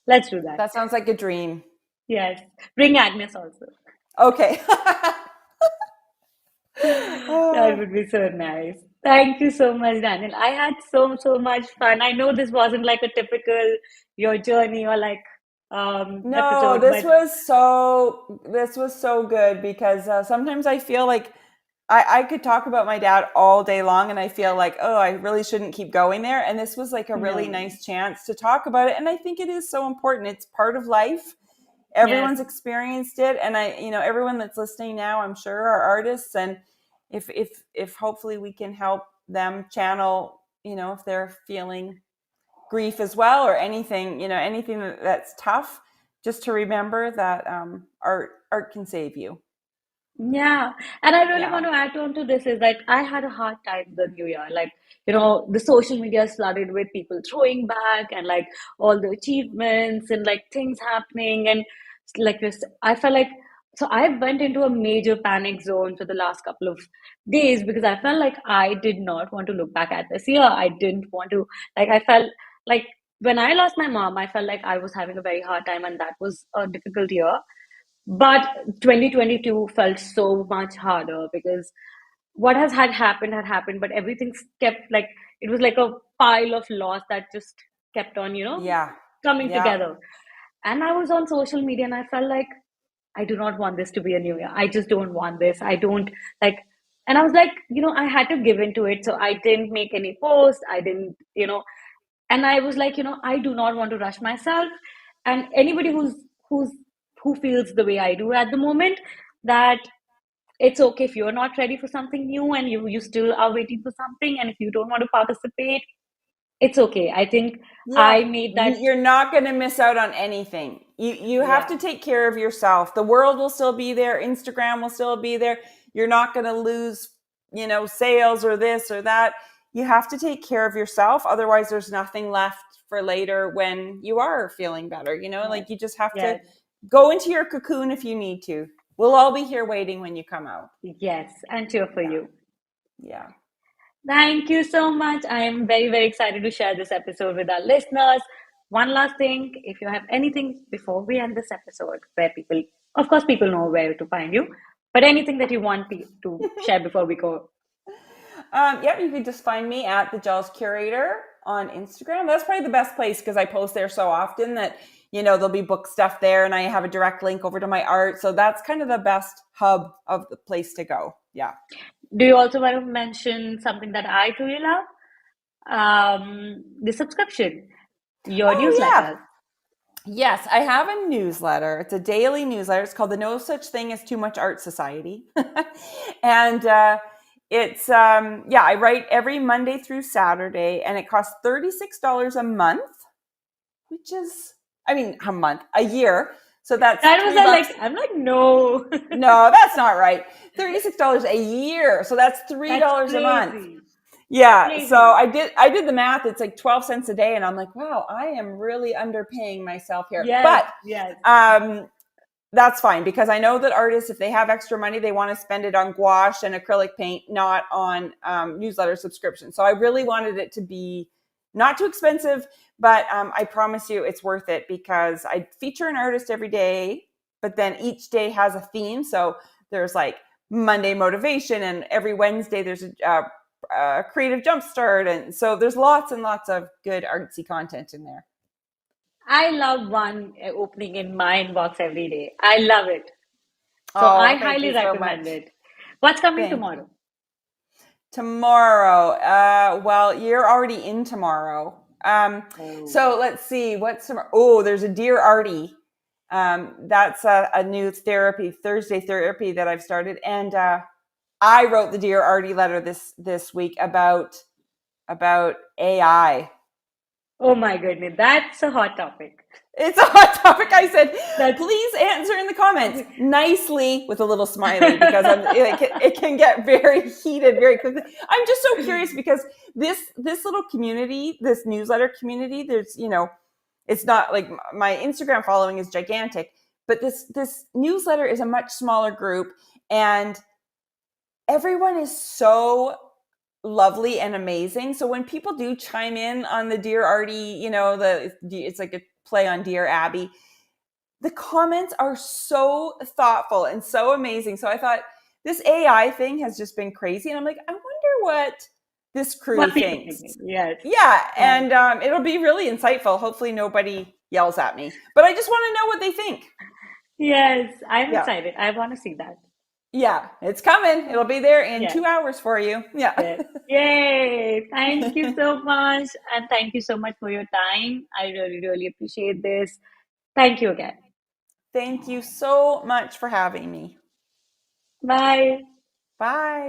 Let's do that. that sounds like a dream. Yes. Bring Agnes also. Okay. That would be so nice. Thank you so much, Daniel. I had so much fun. I know this wasn't like a typical your journey or like No, episode, but this was so good because sometimes I feel like I could talk about my dad all day long and I feel like, oh, I really shouldn't keep going there. And this was like a really no. nice chance to talk about it. And I think it is so important. It's part of life. Yes. Everyone's experienced it. And everyone that's listening now, I'm sure are artists. And if hopefully we can help them channel, if they're feeling grief as well or anything, anything that's tough, just to remember that art can save you. Yeah, and I really Yeah. want to add on to this is like I had a hard time the new year. Like, the social media is flooded with people throwing back and like all the achievements and like things happening and like this. I felt like so I went into a major panic zone for the last couple of days because I felt like I did not want to look back at this year. I didn't want to I felt like when I lost my mom, I felt like I was having a very hard time and that was a difficult year. But 2022 felt so much harder because what has had happened, but everything's kept like it was like a pile of loss that just kept on, Yeah. coming Yeah. together. And I was on social media and I felt like I do not want this to be a new year. I just don't want this. I don't like, and I was like, I had to give into it. So I didn't make any posts. I didn't, and I was like, I do not want to rush myself. And anybody who's who feels the way I do at the moment, that it's okay if you're not ready for something new and you still are waiting for something, and if you don't want to participate, it's okay. I think Yeah, I made that. you're not going to miss out on anything. You have Yeah, to take care of yourself. The world will still be there. Instagram will still be there. You're not going to lose, sales or this or that. You have to take care of yourself. Otherwise, there's nothing left for later when you are feeling better. yes, Like you just have to yes, go into your cocoon if you need to. We'll all be here waiting when you come out. yes, and cheer for Yeah. you. Yeah. Thank you so much. I am very excited to share this episode with our listeners. One last thing, if you have anything before we end this episode, where people, of course, people know where to find you, but anything that you want to share before we go. Yeah, you can just find me at the Jealous Curator on Instagram. That's probably the best place because I post there so often that, there'll be book stuff there and I have a direct link over to my art. So that's kind of the best hub of the place to go. Yeah. Do you also want to mention something that I truly love? The subscription, your Oh, yeah. newsletters. Yes, I have a newsletter. It's a daily newsletter. It's called the No Such Thing as Too Much Art Society. And I write every Monday through Saturday and it costs $36 a month, which is, a year. So that's That was $3. I'm like, no, No, that's not right. $36 a year. So that's that's $3 a month. crazy, Yeah. So crazy. I did the math. It's like 12 cents a day. And I'm like, wow, I am really underpaying myself here. Yes, But yes, that's fine because I know that artists, if they have extra money, they want to spend it on gouache and acrylic paint, not on newsletter subscription. So I really wanted it to be not too expensive, but I promise you it's worth it because I feature an artist every day, but then each day has a theme. So there's like Monday motivation, and every Wednesday there's a creative jumpstart. And so there's lots and lots of good artsy content in there. I love one opening in my inbox every day. I love it. So Oh, I thank highly you so recommend much. it. What's coming Thank you. tomorrow? Tomorrow. Well, you're already in tomorrow. Oh, So let's see what's tomorrow. Oh, there's a Dear Artie. That's a new Thursday therapy that I've started, and I wrote the Dear Artie letter this week about AI. Oh my goodness, that's a hot topic. It's a hot topic. I said, That's please answer in the comments nicely with a little smiley because it can get very heated very quickly. I'm just so curious because this little community, this newsletter community, there's it's not like my Instagram following is gigantic, but this newsletter is a much smaller group, and everyone is so lovely and amazing. So when people do chime in on the Dear Artie, it's like a play on Dear Abby, the comments are so thoughtful and so amazing. So I thought this AI thing has just been crazy. And I'm like, I wonder what this crew what people thinks. think. Yes. Yeah. Yes. And it'll be really insightful. Hopefully nobody yells at me, but I just want to know what they think. Yes. I'm Yeah. excited. I want to see that. Yeah. It's coming. It'll be there in Yes. 2 hours for you. Yeah. Yes. Yay. Thank you so much. And thank you so much for your time. I really, really appreciate this. Thank you again. Thank you so much for having me. Bye. Bye.